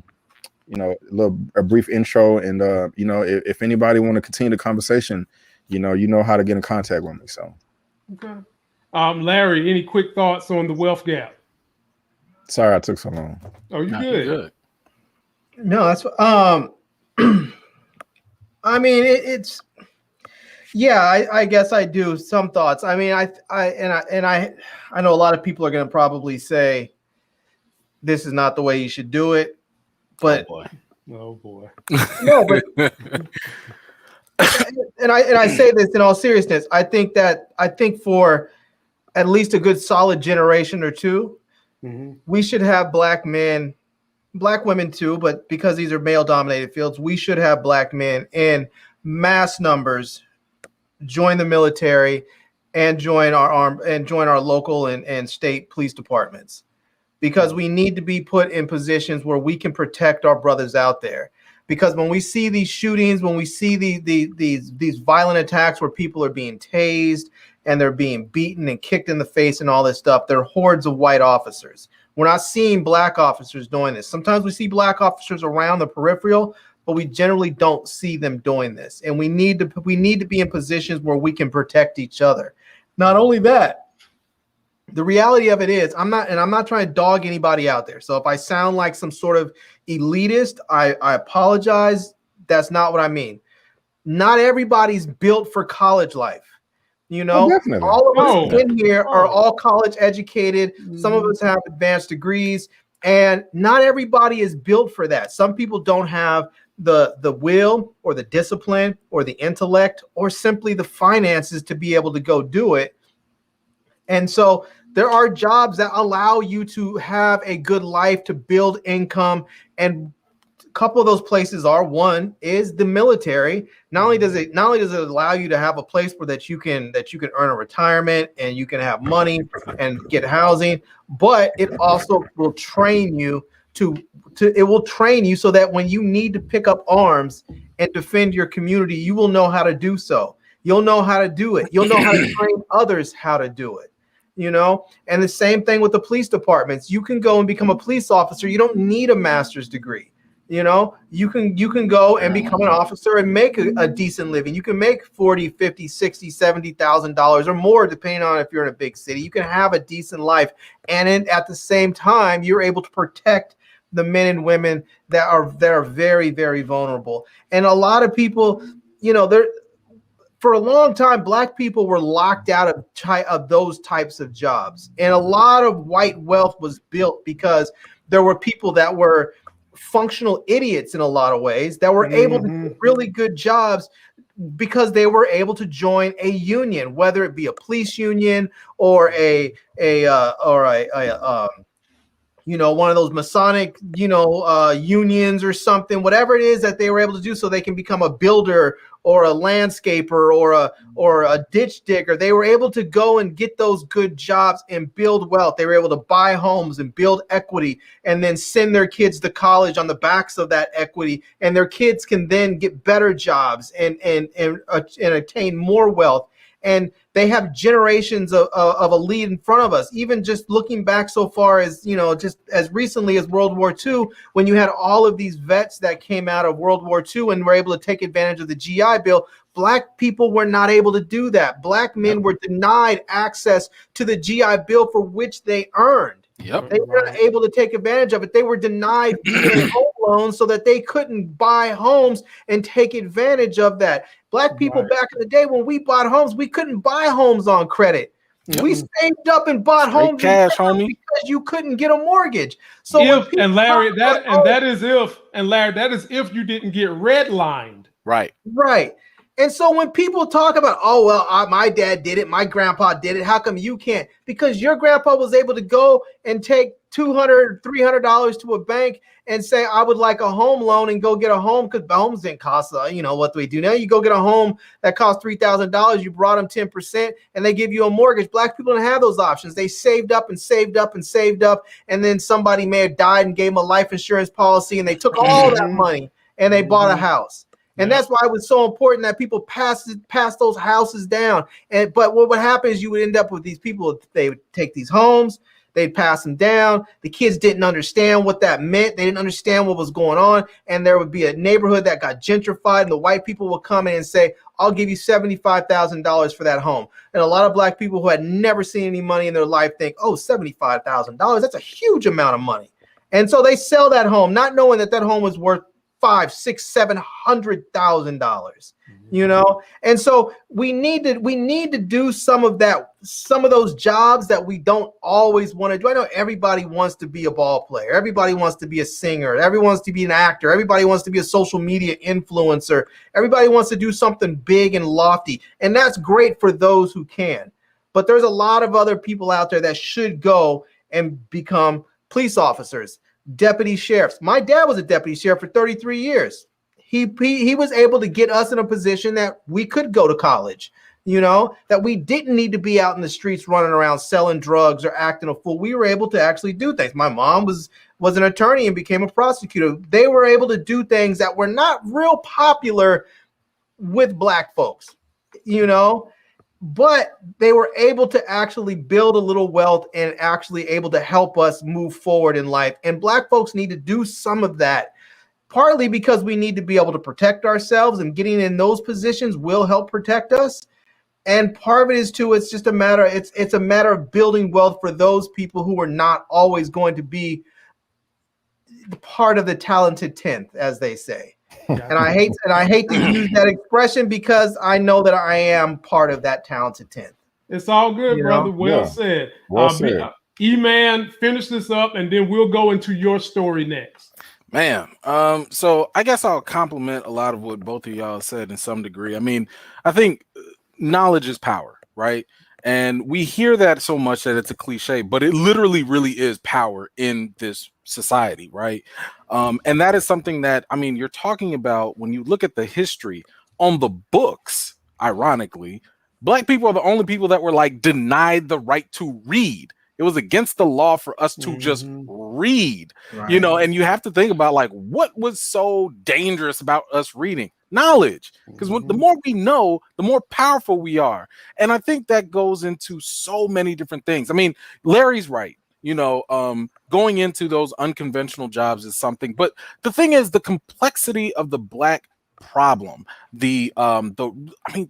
brief intro, and if anybody want to continue the conversation, you know how to get in contact with me. So, okay. Larry, any quick thoughts on the wealth gap? Sorry, I took so long. Oh, you good? No, that's I mean, it's yeah, I guess I do some thoughts. I mean, I know a lot of people are going to probably say this is not the way you should do it, but oh boy. No, but and I say this in all seriousness. I think for at least a good solid generation or two, we should have black men, black women too, but because these are male dominated fields, we should have black men in mass numbers join the military and join our local and state police departments, because we need to be put in positions where we can protect our brothers out there. Because when we see these shootings, when we see these violent attacks where people are being tased and they're being beaten and kicked in the face and all this stuff, they're hordes of white officers. We're not seeing black officers doing this. Sometimes we see black officers around the peripheral, but we generally don't see them doing this. And we need to be in positions where we can protect each other. Not only that, the reality of it is, I'm not trying to dog anybody out there. So if I sound like some sort of elitist, I apologize. That's not what I mean. Not everybody's built for college life. All of us in here are all college educated. Some of us have advanced degrees, and not everybody is built for that. Some people don't have the will or the discipline or the intellect or simply the finances to be able to go do it. And so there are jobs that allow you to have a good life, to build income. And a couple of those places are, one is the military. Not only does it allow you to have a place where that you can earn a retirement and you can have money and get housing, but it also will train you it will train you so that when you need to pick up arms and defend your community, you will know how to do so. You'll know how to do it. You'll know how to train others how to do it. And the same thing with the police departments. You can go and become a police officer. You don't need a master's degree. You can go and become an officer and make a decent living. You can make $40,000, $50,000, $60,000, $70,000 or more, depending on if you're in a big city. You can have a decent life, and at the same time, you're able to protect the men and women that are very, very vulnerable. And a lot of people, for a long time, black people were locked out of those types of jobs. And a lot of white wealth was built because there were people that were functional idiots in a lot of ways that were able to do really good jobs because they were able to join a union, whether it be a police union or one of those Masonic, unions or something, whatever it is that they were able to do so they can become a builder or a landscaper or a ditch digger. They were able to go and get those good jobs and build wealth. They were able to buy homes and build equity and then send their kids to college on the backs of that equity. And their kids can then get better jobs and attain more wealth. And they have generations of a lead in front of us. Even just looking back so far as, just as recently as World War II, when you had all of these vets that came out of World War II and were able to take advantage of the GI Bill, black people were not able to do that. Black men were denied access to the GI Bill for which they earned. Yep. They were not able to take advantage of it. They were denied VA home loans so that they couldn't buy homes and take advantage of that. Black people back in the day, when we bought homes, we couldn't buy homes on credit. Yep. We saved up and bought homes cash, homie, because you couldn't get a mortgage. So Larry, that is if you didn't get redlined. Right. Right. And so when people talk about, my dad did it, my grandpa did it, how come you can't? Because your grandpa was able to go and take $200, $300 to a bank and say, I would like a home loan, and go get a home, because homes didn't cost, what do we do now? You go get a home that costs $3,000, you brought them 10%, and they give you a mortgage. Black people don't have those options. They saved up and saved up and saved up, and then somebody may have died and gave them a life insurance policy, and they took all that money and they bought a house. And that's why it was so important that people pass those houses down. But what would happen is you would end up with these people. They would take these homes, they'd pass them down. The kids didn't understand what that meant. They didn't understand what was going on. And there would be a neighborhood that got gentrified, and the white people would come in and say, I'll give you $75,000 for that home. And a lot of black people who had never seen any money in their life think, $75,000, that's a huge amount of money. And so they sell that home, not knowing that home was worth $500,000, and so we need to do some of those jobs that we don't always want to do. I know everybody wants to be a ball player, everybody wants to be a singer, everybody wants to be an actor, everybody wants to be a social media influencer, everybody wants to do something big and lofty, and that's great for those who can. But there's a lot of other people out there that should go and become police officers, deputy sheriffs. My dad was a deputy sheriff for 33 years. He was able to get us in a position that we could go to college, that we didn't need to be out in the streets running around selling drugs or acting a fool. We were able to actually do things. My mom was an attorney and became a prosecutor. They were able to do things that were not real popular with black folks, but they were able to actually build a little wealth and actually able to help us move forward in life. And black folks need to do some of that, partly because we need to be able to protect ourselves, and getting in those positions will help protect us. And part of it is too, it's a matter of building wealth for those people who are not always going to be part of the talented 10th, as they say. And I hate to use that expression, because I know that I am part of that talented 10th. It's all good, brother. Well said. Well said. E-Man, finish this up, and then we'll go into your story next. Man, so I guess I'll compliment a lot of what both of y'all said in some degree. I mean, I think knowledge is power, right? And we hear that so much that it's a cliche, but it literally really is power in this society, right? And that is something that, I mean, you're talking about when you look at the history on the books, ironically, black people are the only people that were like denied the right to read. It was against the law for us to just read, right. And you have to think about like what was so dangerous about us reading. Knowledge, because the more we know, the more powerful we are. And I think that goes into so many different things. I mean, Larry's right. Going into those unconventional jobs is something, but the thing is the complexity of the black problem, the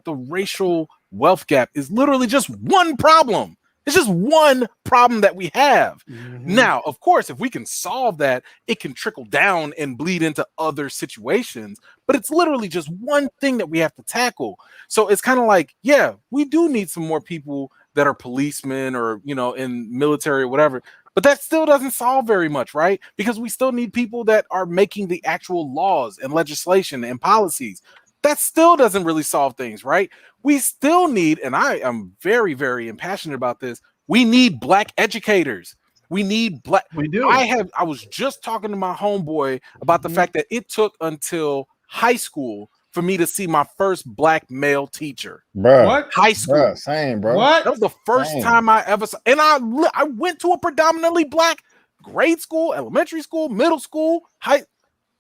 racial wealth gap is literally just one problem. It's just one problem that we have. Now, of course, if we can solve that, it can trickle down and bleed into other situations, but it's literally just one thing that we have to tackle. So it's kind of like, yeah, we do need some more people that are policemen or, you know, in military or whatever, but that still doesn't solve very much, right? Because we still need people that are making the actual laws and legislation and policies. That still doesn't really solve things, right? We still need, and I am very, very impassionate about this. We need black educators. We need black. We do. I was just talking to my homeboy about the fact that it took until high school for me to see my first black male teacher. Bro, What? High school. Bruh, same, bro. What? That was the first time I ever saw, and I went to a predominantly black grade school, elementary school, middle school,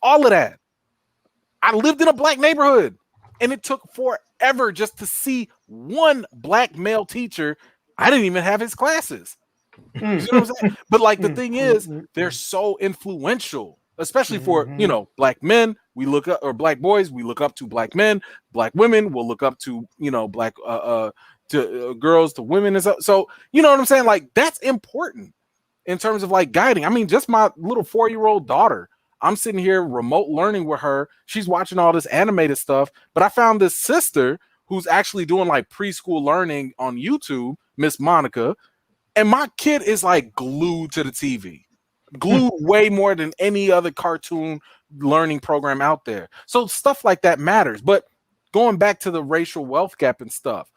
all of that. I lived in a black neighborhood, and it took forever just to see one black male teacher. I didn't even have his classes. You know what I'm saying? But like the thing is, they're so influential, especially for, you know, black men. We look up, or black boys, we look up to black men. Black women will look up to, you know, black girls, to women, and so you know what I'm saying? Like, that's important in terms of like guiding. I mean, just my little 4-year-old daughter. I'm sitting here remote learning with her. She's watching all this animated stuff, but I found this sister who's actually doing like preschool learning on YouTube, Miss Monica, and my kid is like glued to the TV, glued way more than any other cartoon learning program out there. So stuff like that matters. But going back to the racial wealth gap and stuff,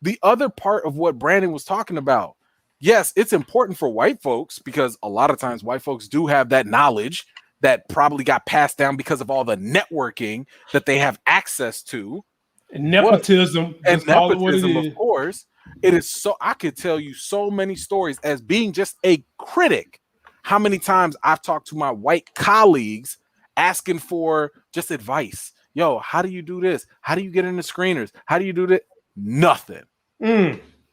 the other part of what Brandon was talking about, yes, it's important for white folks because a lot of times white folks do have that knowledge that probably got passed down because of all the networking that they have access to. And nepotism. And nepotism, of course. It is so, I could tell you so many stories as being just a critic. How many times I've talked to my white colleagues asking for just advice. Yo, how do you do this? How do you get into screeners? How do you do that? Nothing.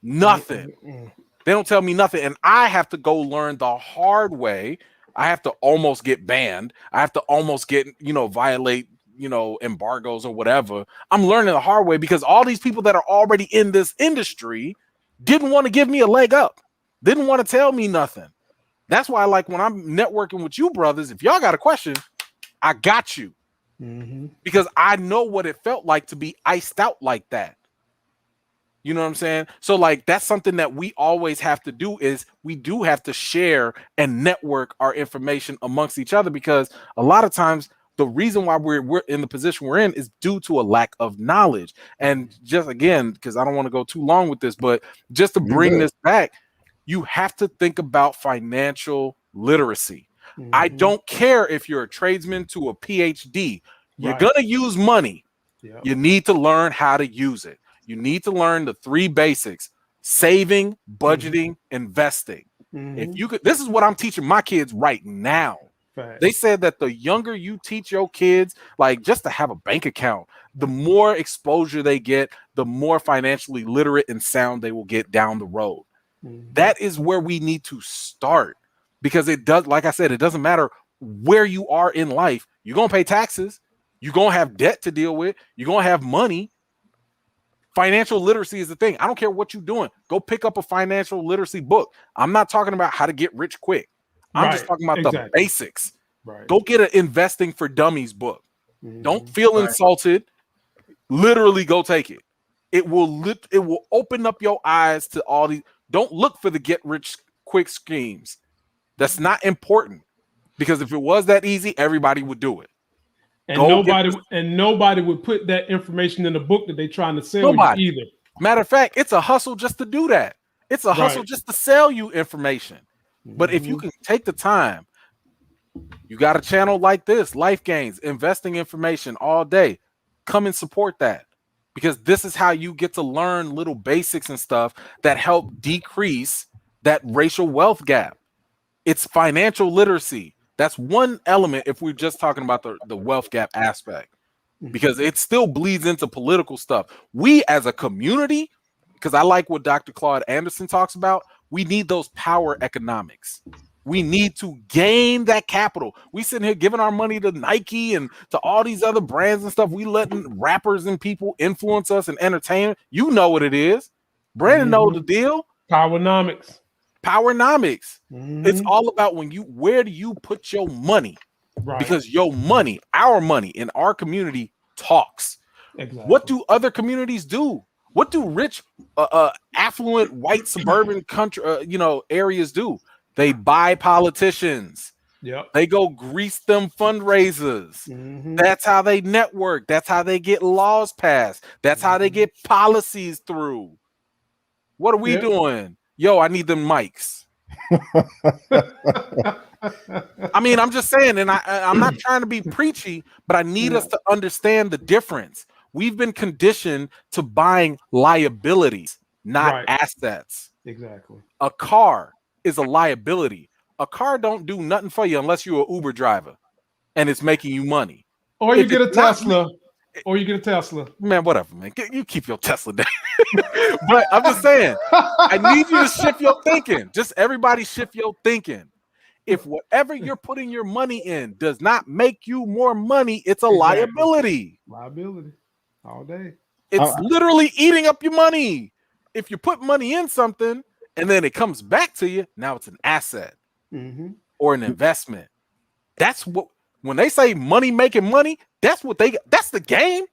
Nothing. They don't tell me nothing. And I have to go learn the hard way. I have to almost get banned. I have to almost get, you know, violate, you know, embargoes or whatever. I'm learning the hard way because all these people that are already in this industry didn't want to give me a leg up, didn't want to tell me nothing. That's why, like, when I'm networking with you brothers, if y'all got a question, I got you. Because I know what it felt like to be iced out like that. You know what I'm saying? So like, that's something that we always have to do, is we do have to share and network our information amongst each other, because a lot of times the reason why we're in the position we're in is due to a lack of knowledge. And just again, because I don't want to go too long with this, but just to bring this back, you have to think about financial literacy. I don't care if you're a tradesman to a PhD, you're going to use money. You need to learn how to use it. You need to learn the 3 basics: saving, budgeting, investing. If you could, this is what I'm teaching my kids right now. They said that the younger you teach your kids, like, just to have a bank account, the more exposure they get, the more financially literate and sound they will get down the road. That is where we need to start, because it does, like I said, it doesn't matter where you are in life. You're going to pay taxes. You're going to have debt to deal with. You're going to have money. Financial literacy is the thing. I don't care what you're doing. Go pick up a financial literacy book. I'm not talking about how to get rich quick. I'm just talking about the basics. Go get an Investing for Dummies book. Don't feel insulted. Literally go take it. It will open up your eyes to all these. Don't look for the get rich quick schemes. That's not important, because if it was that easy, everybody would do it. And nobody would put that information in the book that they're trying to sell you either. Matter of fact, it's a hustle just to do that. It's a hustle just to sell you information. But if you can take the time, you got a channel like this, Life Gains, investing information all day. Come and support that, because this is how you get to learn little basics and stuff that help decrease that racial wealth gap. It's financial literacy. That's one element if we're just talking about the wealth gap aspect, because it still bleeds into political stuff. We as a community, because I like what Dr. Claude Anderson talks about, we need those power economics. We need to gain that capital. We sitting here giving our money to Nike and to all these other brands and stuff. We letting rappers and people influence us and entertain. You know what it is. Brandon knows the deal. Powernomics. It's all about where do you put your money? Right. Because your money, our money in our community talks. Exactly. What do other communities do? What do rich, affluent, white suburban country, areas do? They buy politicians. Yep. They go grease them fundraisers. That's how they network. That's how they get laws passed. That's how they get policies through. What are we doing? Yo, I need them mics. I mean, I'm just saying, and I'm not trying to be preachy, but I need us to understand the difference. We've been conditioned to buying liabilities, not assets. Exactly. A car is a liability. A car don't do nothing for you unless you're an Uber driver and it's making you money. Or you get a Tesla. Man, whatever, man. You keep your Tesla down. But I'm just saying, I need you to shift your thinking. Just everybody shift your thinking. If whatever you're putting your money in does not make you more money, it's a liability. Liability. All day. It's literally eating up your money. If you put money in something and then it comes back to you, now it's an asset or an investment. That's what, when they say money making money, that's the game.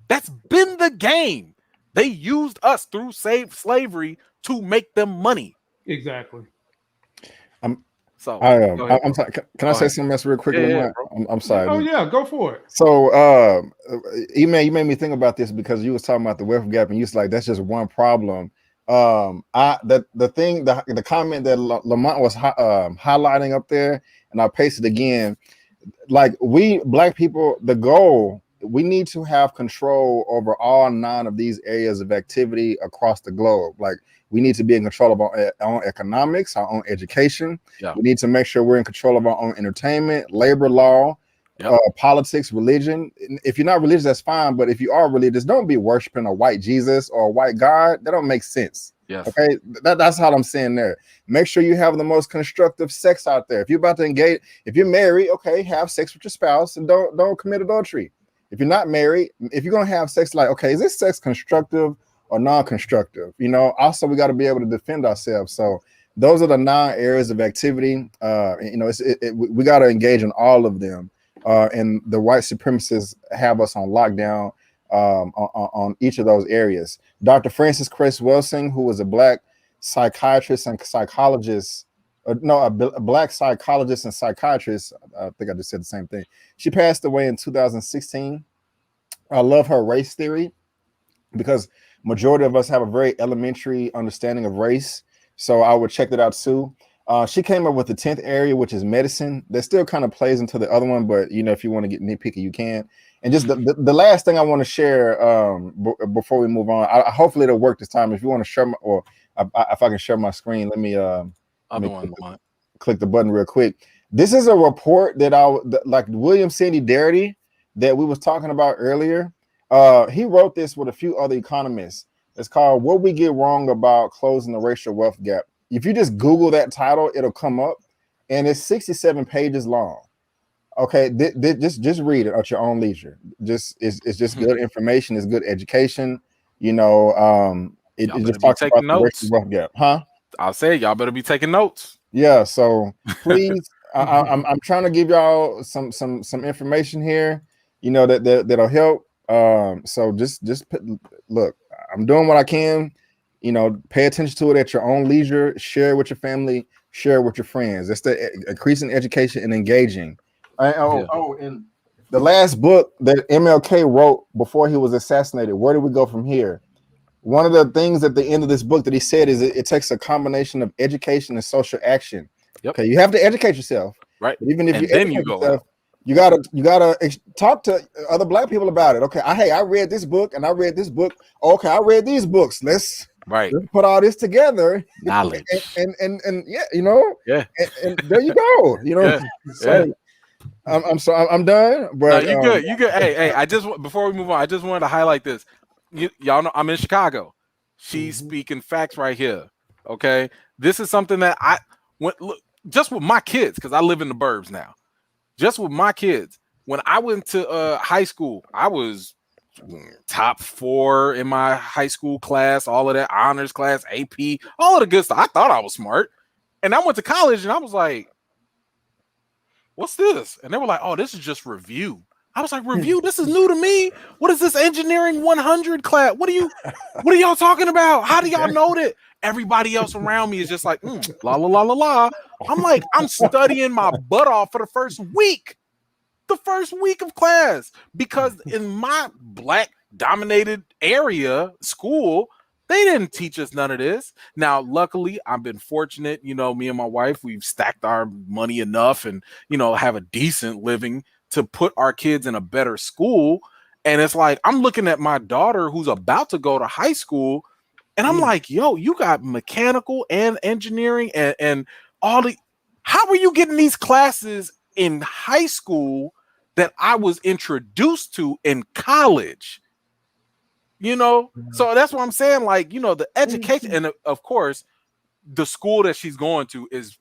That's been the game. They used us through slavery to make them money. Exactly. I'm sorry. Can I say something else real quick? I'm sorry. Oh yeah, go for it. So, you made me think about this because you was talking about the wealth gap, and you was like, that's just one problem. The comment that Lamont was highlighting up there, and I pasted again. Like, we Black people, the goal, we need to have control over all 9 of these areas of activity across the globe. Like, we need to be in control of our own economics, our own education. Yeah. We need to make sure we're in control of our own entertainment, labor law, politics, religion. If you're not religious, that's fine. But if you are religious, don't be worshiping a white Jesus or a white God. That don't make sense. Yes. Okay, that's how I'm saying there. Make sure you have the most constructive sex out there. If you're about to engage, if you're married, okay, have sex with your spouse and don't commit adultery. If you're not married, if you're gonna have sex, like, okay, is this sex constructive or non-constructive? Also, we got to be able to defend ourselves. So those are the 9 areas of activity. We got to engage in all of them. And the white supremacists have us on lockdown on each of those areas. Dr. Francis Cress Welsing, who was a Black psychiatrist and psychologist, a Black psychologist and psychiatrist, I think I just said the same thing. She passed away in 2016. I love her race theory because majority of us have a very elementary understanding of race. So I would check that out too. She came up with the 10th area, which is medicine. That still kind of plays into the other one, but if you want to get nitpicky, you can. And just the last thing I want to share before we move on, hopefully it'll work this time. If you want to share if I can share my screen, let me click the button real quick. This is a report that like William Sandy Darity that we was talking about earlier. He wrote this with a few other economists. It's called "What We Get Wrong About Closing the Racial Wealth Gap." If you just Google that title, it'll come up, and it's 67 pages long. Okay, just read it at your own leisure. It's just good information. It's good education. It just talks about the racial wealth gap, huh? I'll say y'all better be taking notes. Yeah. So please, I'm trying to give y'all some information here. That'll help. So just look. I'm doing what I can. Pay attention to it at your own leisure. Share it with your family. Share it with your friends. It's the increasing education and engaging. And the last book that MLK wrote before he was assassinated, Where Do We Go From Here? One of the things at the end of this book that he said is it takes a combination of education and social action. Yep. Okay, you have to educate yourself, right? But even if and you then educate you go yourself, you gotta talk to other Black people about it. Okay, I read this book and I read this book. Okay, I read these books. Let's put all this together. Knowledge and yeah, and there you go. So I'm done. But no, you good. Hey, I just before we move on, I just wanted to highlight this. Y'all know I'm in Chicago. She's speaking facts right here. Okay, this is something that I went look just with my kids because I live in the burbs now. Just with my kids, when I went to high school, I was top 4 in my high school class, all of that, honors class, AP, all of the good stuff. I thought I was smart. And I went to college and I was like, what's this? And they were like, oh, this is just review. I was like, review? This is new to me. What is this engineering 100 class? What are y'all talking about? How do y'all know that? Everybody else around me is just like, la la la la la. I'm like, I'm studying my butt off for the first week of class, because in my Black dominated area school, they didn't teach us none of this. Now, luckily, I've been fortunate. You know, me and my wife, we've stacked our money enough and, you know, have a decent living to put our kids in a better school. And it's like, I'm looking at my daughter who's about to go to high school, and I'm like, yo, you got mechanical and engineering and all the, how are you getting these classes in high school that I was introduced to in college? You know, so that's what I'm saying. Like, you know, the education, and of course, the school that she's going to is,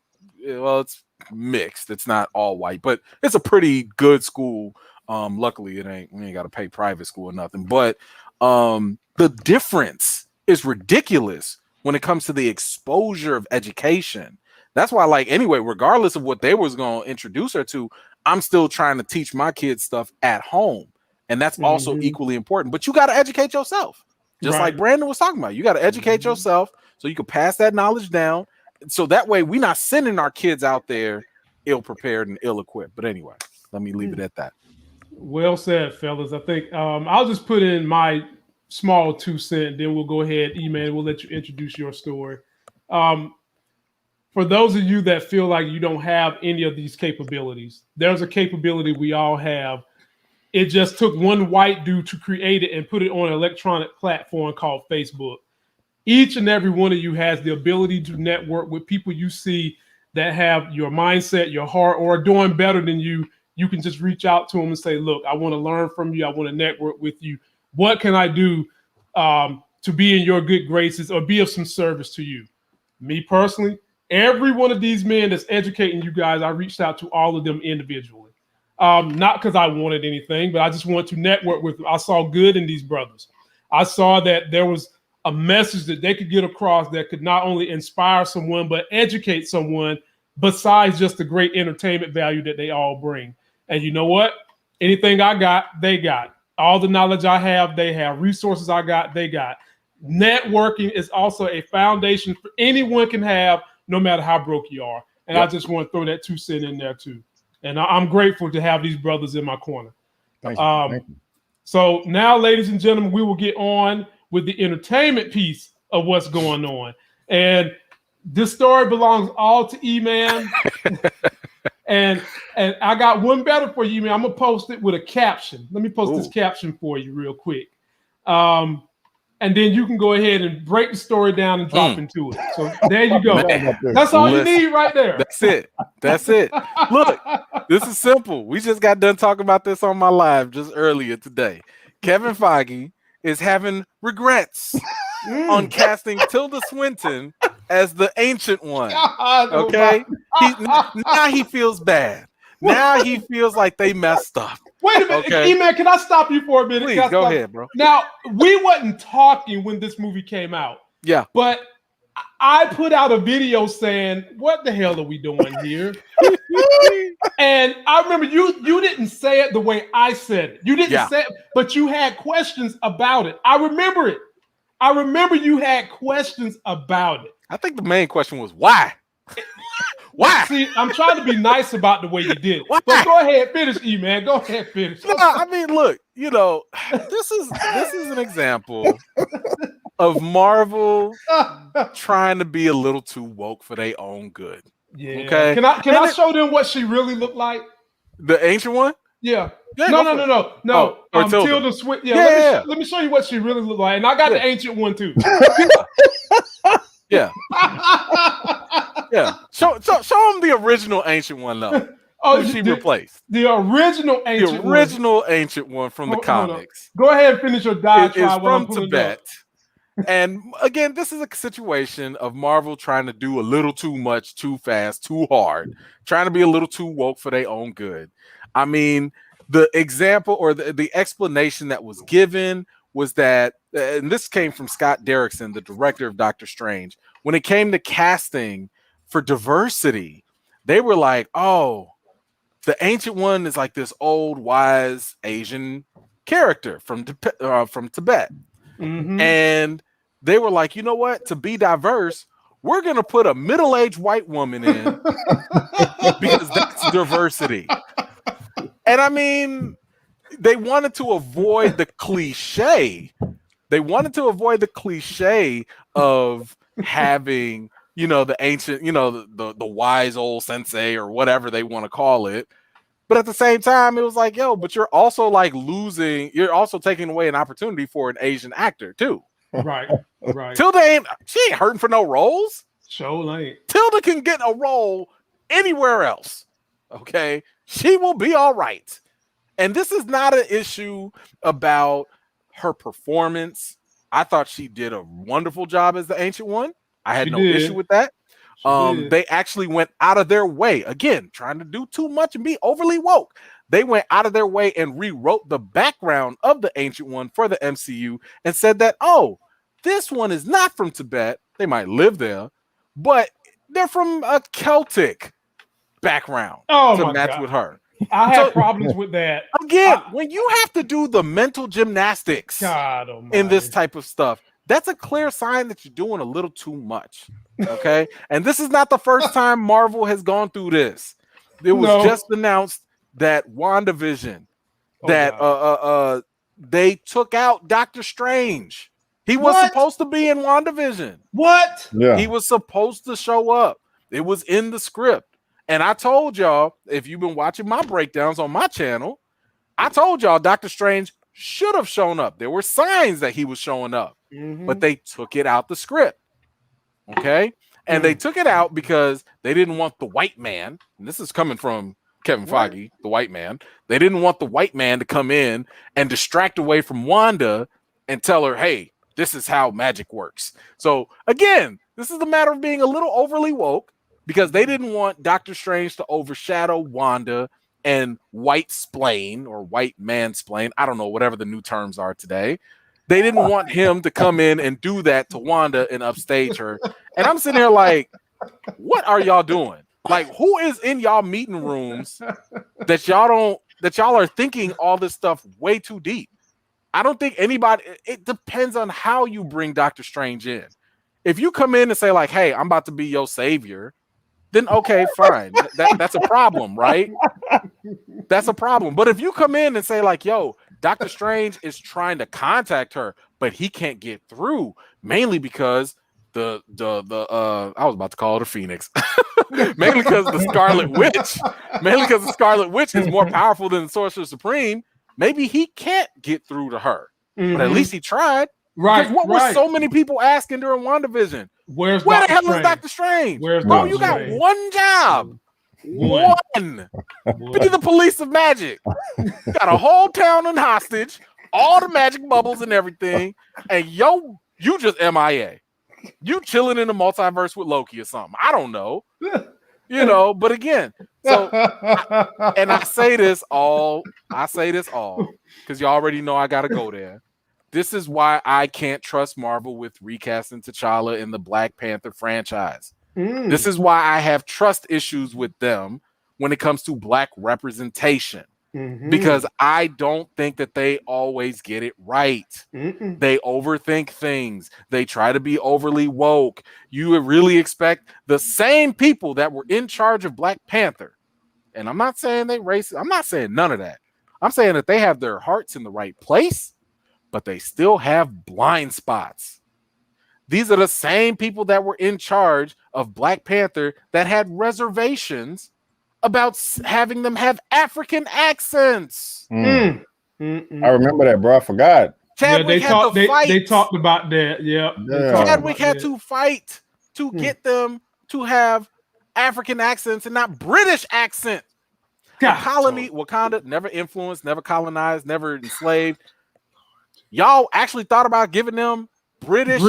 well, it's mixed. It's not all white, but it's a pretty good school. Luckily, we ain't got to pay private school or nothing. But the difference is ridiculous when it comes to the exposure of education. That's why, like, anyway, regardless of what they was going to introduce her to, I'm still trying to teach my kids stuff at home. And that's also equally important. But you got to educate yourself. Just like Brandon was talking about. You got to educate yourself so you can pass that knowledge down. So that way we're not sending our kids out there ill-prepared and ill-equipped. But anyway, let me leave it at that. Well said, fellas. I think I'll just put in my small 2 cents, then we'll go ahead, E-Man, we'll let you introduce your story. For those of you that feel like you don't have any of these capabilities, there's a capability we all have. It just took one white dude to create it and put it on an electronic platform called Facebook. Each and every one of you has the ability to network with people you see that have your mindset, your heart, or are doing better than you. You can just reach out to them and say, look, I want to learn from you. I want to network with you. What can I do to be in your good graces or be of some service to you? Me personally, every one of these men that's educating you guys, I reached out to all of them individually. Not because I wanted anything, but I just want to network with them. I saw good in these brothers. I saw that there was a message that they could get across that could not only inspire someone, but educate someone besides just the great entertainment value that they all bring. And you know what? Anything I got, they got. All the knowledge I have, they have. Resources I got, they got. Networking is also a foundation for anyone can have, no matter how broke you are. And I just want to throw that 2 cents in there too. And I'm grateful to have these brothers in my corner. Thank you. Thank you. So now, ladies and gentlemen, we will get on with the entertainment piece of what's going on. And this story belongs all to E-Man. and I got one better for you, E-Man. I'm going to post it with a caption. Let me post this caption for you real quick. And then you can go ahead and break the story down and drop into it. So there you go. That's all you need right there. That's it. Look, this is simple. We just got done talking about this on my live just earlier today. Kevin Feige is having regrets on casting Tilda Swinton as the Ancient One. Okay? Now he feels bad. Now he feels like they messed up. Wait a minute, okay. E-Man, can I stop you for a minute? Please, go ahead, bro. Now, we wasn't talking when this movie came out. Yeah. But I put out a video saying, what the hell are we doing here? And I remember you didn't say it the way I said it. You didn't say it, but you had questions about it. I remember it. I remember you had questions about it. I think the main question was, why? Why? See, I'm trying to be nice about the way you did it. Why? But go ahead, finish, E-Man. Go ahead, finish. No, I mean, look, you know, this is an example of Marvel trying to be a little too woke for their own good. Yeah. Okay. Can I show them what she really looked like? The Ancient One? Yeah. No. Tilda Swinton. Yeah. Let me show you what she really looked like. And I got the Ancient One too. Yeah. Yeah. Show them the original Ancient One though. Oh, she replaced the original Ancient Ancient One from the comics. Go ahead and finish your diatribe. It's from Tibet. And again, this is a situation of Marvel trying to do a little too much, too fast, too hard, trying to be a little too woke for their own good. I mean, the example or the explanation that was given was that, and this came from Scott Derrickson, the director of Doctor Strange. When it came to casting for diversity, they were like, "Oh, the Ancient One is like this old, wise Asian character from Tibet," and they were like, "You know what? To be diverse, we're gonna put a middle-aged white woman in because that's diversity." And I mean, they wanted to avoid the cliche. They wanted to avoid the cliche of having, the ancient, the wise old sensei or whatever they want to call it. But at the same time, it was like, yo, but you're also like you're also taking away an opportunity for an Asian actor too. Right. Tilda she ain't hurting for no roles. Sure ain't. Tilda can get a role anywhere else. Okay. She will be all right. And this is not an issue about her performance. I thought she did a wonderful job as the Ancient One. I had no issue with that. They actually went out of their way, again, trying to do too much and be overly woke. They went out of their way and rewrote the background of the Ancient One for the MCU and said that, oh, this one is not from Tibet. They might live there, but they're from a Celtic background to match with her. I have problems with that. Again, when you have to do the mental gymnastics in this type of stuff, that's a clear sign that you're doing a little too much. Okay. And this is not the first time Marvel has gone through this. It was just announced that WandaVision, they took out Doctor Strange. He was supposed to be in WandaVision. What? Yeah. He was supposed to show up. It was in the script. And I told y'all, if you've been watching my breakdowns on my channel, I told y'all Doctor Strange should have shown up. There were signs that he was showing up, but they took it out the script. Okay. And they took it out because they didn't want the white man. And this is coming from Kevin Feige, the white man. They didn't want the white man to come in and distract away from Wanda and tell her, hey, this is how magic works. So again, this is a matter of being a little overly woke, because they didn't want Doctor Strange to overshadow Wanda and white splain or white mansplain. I don't know, whatever the new terms are today. They didn't want him to come in and do that to Wanda and upstage her. And I'm sitting here like, what are y'all doing? Like, who is in y'all meeting rooms that y'all are thinking all this stuff way too deep? I don't think anybody, it depends on how you bring Doctor Strange in. If you come in and say like, hey, I'm about to be your savior, then okay, fine. That's a problem, right? That's a problem. But if you come in and say like, yo, Doctor Strange is trying to contact her, but he can't get through, mainly because I was about to call it a Phoenix. mainly because the Scarlet Witch is more powerful than the Sorcerer Supreme. Maybe he can't get through to her. But at least he tried. Right. Because what were so many people asking during WandaVision? Where the hell is Doctor Strange? Where's Bro, you got one job. One. Be the police of magic. Got a whole town in hostage, all the magic bubbles and everything, and you just MIA. You chilling in the multiverse with Loki or something. I don't know. But again, I say this all because you already know I gotta go there. This is why I can't trust Marvel with recasting T'Challa in the Black Panther franchise. This is why I have trust issues with them when it comes to Black representation. Because I don't think that they always get it right. They overthink things. They try to be overly woke. You would really expect the same people that were in charge of Black Panther. And I'm not saying they racist. I'm not saying none of that. I'm saying that they have their hearts in the right place, but they still have blind spots. These are the same people that were in charge of Black Panther that had reservations about having them have African accents. I remember that, bro. I forgot. Chadwick they talked about that. Yeah. Chadwick had to fight to get them to have African accents and not British accents. Wakanda never influenced, never colonized, never enslaved. Y'all actually thought about giving them British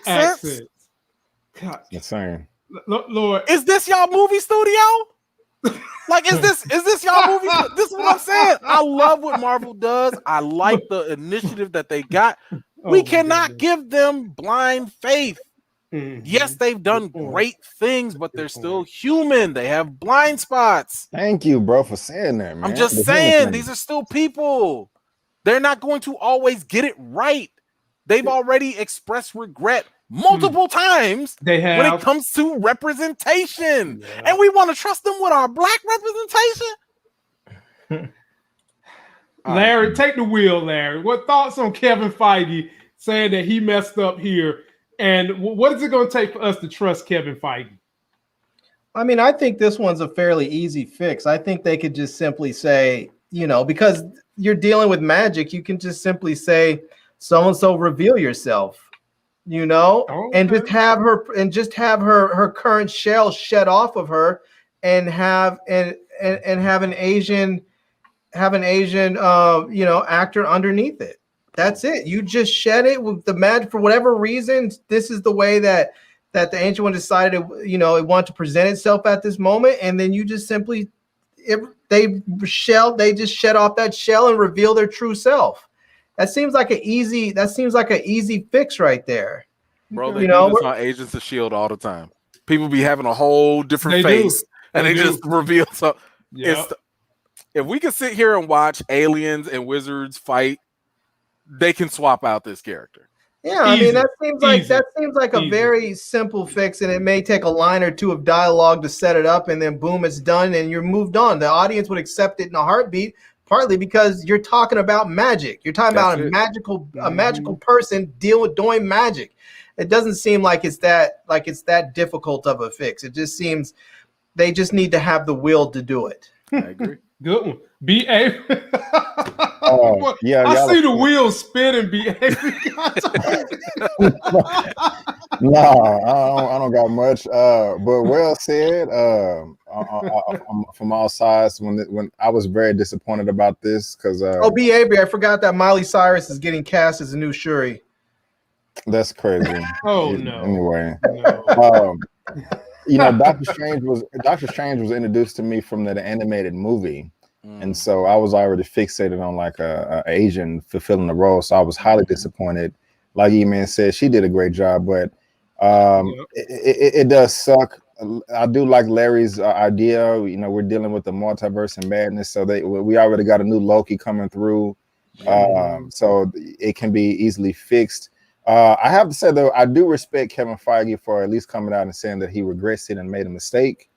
accents? God. Insane. Lord, is this y'all movie studio? Like, is this y'all movie? This is what I'm saying. I love what Marvel does. I like the initiative that they got. We cannot give them blind faith. Yes, they've done great things, but they're still human. They have blind spots. Thank you, bro, for saying that, man. I'm just saying, these are still people. They're not going to always get it right. They've already expressed regret multiple times when it comes to representation. And we want to trust them with our black representation. Larry, take the wheel, Larry. What thoughts on Kevin Feige saying that he messed up here? And what is it going to take for us to trust Kevin Feige? I mean, I think this one's a fairly easy fix. I think they could just simply say, because you're dealing with magic, you can just simply say, so-and-so reveal yourself, and just have her current shell shed off of her and have an Asian actor underneath it. That's it. You just shed it with the magic for whatever reason. This is the way that the Ancient One decided it wanted to present itself at this moment, and then you just simply they just shed off that shell and reveal their true self. That seems like an easy fix right there. Bro, they do this on Agents of S.H.I.E.L.D. all the time. People be having a whole different face, and they just reveal something. Yep. If we could sit here and watch aliens and wizards fight, they can swap out this character. Yeah, I mean that seems like a very simple fix, and it may take a line or two of dialogue to set it up, and then boom, it's done, and you're moved on. The audience would accept it in a heartbeat, partly because you're talking about magic. You're talking about a magical person doing magic. It doesn't seem like it's that difficult of a fix. It just seems they just need to have the will to do it. I agree. Good one. B.A. I see the wheels spinning, B.A. No, I don't got much. But well said. From all sides, when I was very disappointed about this because B.A.B. I forgot that Miley Cyrus is getting cast as a new Shuri. That's crazy. No. Anyway, no. Doctor Strange was introduced to me from the animated movie. And so I was already fixated on like a Asian fulfilling the role. So I was highly disappointed. Like E-Man said, she did a great job, but it does suck. I do like Larry's idea. We're dealing with the multiverse and madness. So we already got a new Loki coming through. So it can be easily fixed. I have to say though, I do respect Kevin Feige for at least coming out and saying that he regrets it and made a mistake.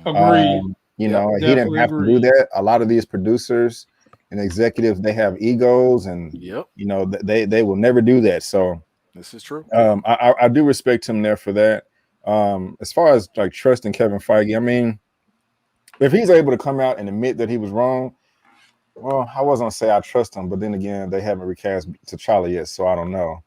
Agreed. He didn't have to do that. A lot of these producers and executives, they have egos, and they will never do that. So this is true. I do respect him there for that. As far as like trusting Kevin Feige, I mean, if he's able to come out and admit that he was wrong, well, I wasn't gonna say I trust him, but then again, they haven't recast T'Challa yet, so I don't know.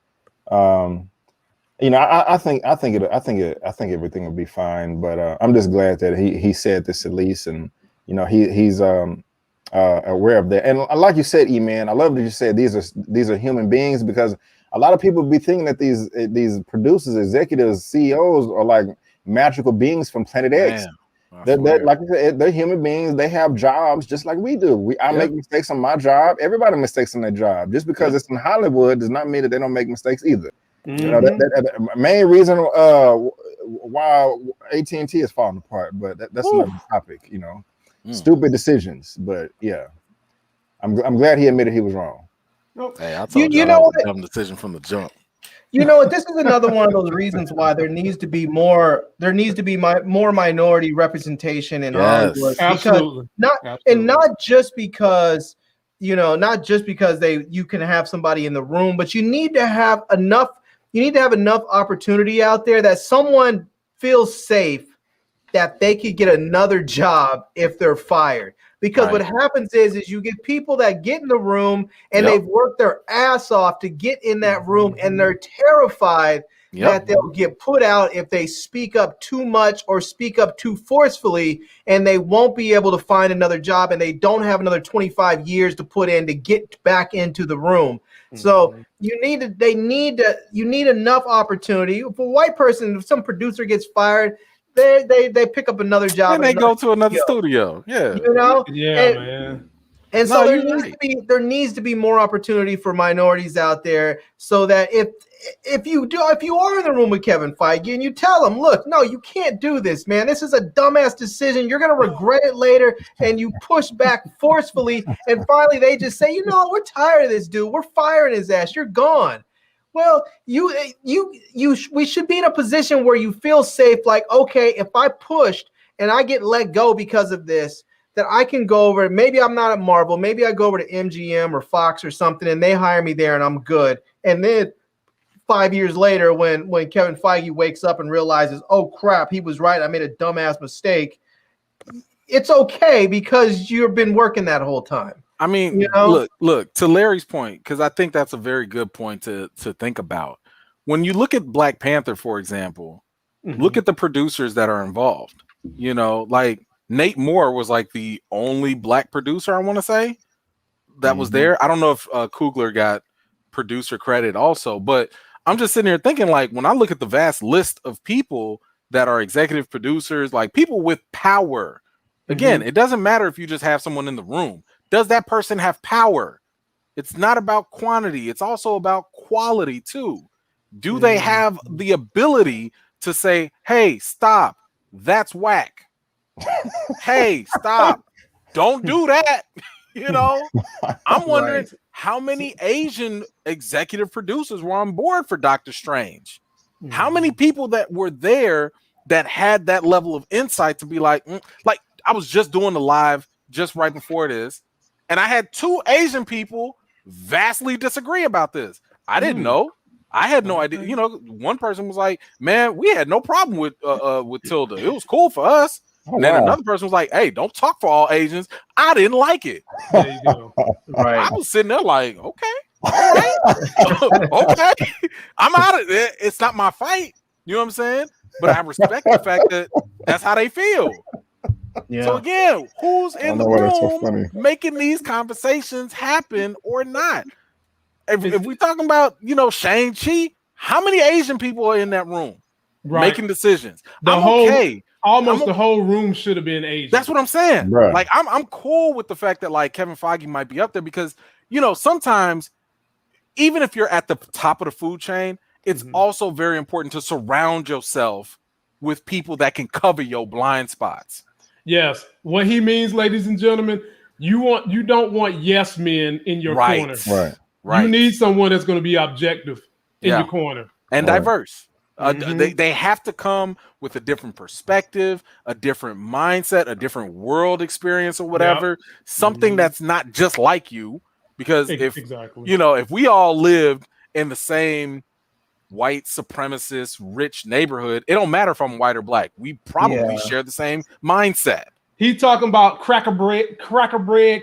I think everything will be fine, but I'm just glad that he said this at least, and he's aware of that. And like you said, E-Man, I love that you said these are human beings, because a lot of people be thinking that these producers, executives, CEOs are like magical beings from Planet X. They're like I said, they're human beings. They have jobs just like we do. I make mistakes on my job. Everybody mistakes on their job. Just because it's in Hollywood does not mean that they don't make mistakes either. That main reason why AT&T is falling apart, but that's another topic. Stupid decisions. But yeah, I'm glad he admitted he was wrong. Hey, I told you that was a dumb decision from the jump. This is another one of those reasons why there needs to be more minority representation in Hollywood. Absolutely. Not just because you can have somebody in the room, but you need to have enough opportunity out there that someone feels safe that they could get another job if they're fired. Because what happens is you get people that get in the room and they've worked their ass off to get in that room, and they're terrified that they'll get put out if they speak up too much or speak up too forcefully, and they won't be able to find another job, and they don't have another 25 years to put in to get back into the room. So you need enough opportunity. If a white person, if some producer gets fired, they pick up another job and they go to another studio. Yeah, you know. Yeah, man. And so there needs to be more opportunity for minorities out there, so that if you are in the room with Kevin Feige and you tell him, look, no, you can't do this, man. This is a dumbass decision. You're gonna regret it later, and you push back forcefully, and finally they just say, you know, we're tired of this dude. We're firing his ass. You're gone. Well, we should be in a position where you feel safe. Like, okay, if I pushed and I get let go because of this, that I can go over. Maybe I'm not at Marvel. Maybe I go over to MGM or Fox or something, and they hire me there, and I'm good. And then 5 years later, when Kevin Feige wakes up and realizes, oh crap, he was right. I made a dumbass mistake. It's okay because you've been working that whole time. I mean, you know? Look, to Larry's point, because I think that's a very good point to think about. When you look at Black Panther, for example, look at the producers that are involved. You know, like Nate Moore was like the only Black producer, I want to say, that was there. I don't know if Coogler got producer credit also, but I'm just sitting here thinking, like, when I look at the vast list of people that are executive producers, like people with power, again, it doesn't matter if you just have someone in the room. Does that person have power? It's not about quantity. It's also about quality too. Do they have the ability to say, hey, stop, that's whack. Hey, stop, don't do that. You know, I'm wondering how many Asian executive producers were on board for Doctor Strange. How many people that were there that had that level of insight to be like I was just doing the live just right before this, and I had 2 Asian people vastly disagree about this. I didn't know. I had no idea. You know, one person was like, man, we had no problem with Tilda. It was cool for us. And then another person was like, hey, don't talk for all Asians. I didn't like it. There you go. Right. I was sitting there like, okay, all right. Okay. I'm out of it. It's not my fight. You know what I'm saying? But I respect the fact that that's how they feel. Yeah. So again, who's in the room making these conversations happen or not? If we're talking about, you know, Shang-Chi, how many Asian people are in that room making decisions? The whole room should have been Asian. That's what I'm saying. Right. Like I'm cool with the fact that like Kevin Feige might be up there because, you know, sometimes even if you're at the top of the food chain, it's also very important to surround yourself with people that can cover your blind spots. Yes. What he means, ladies and gentlemen, you don't want yes men in your corner. Right. You need someone that's going to be objective in your corner. And diverse. They have to come with a different perspective, a different mindset, a different world experience or whatever. Something that's not just like you. Because if you know, if we all lived in the same white supremacist rich neighborhood, it don't matter if I'm white or black. We probably share the same mindset. He talking about Cracker Bread,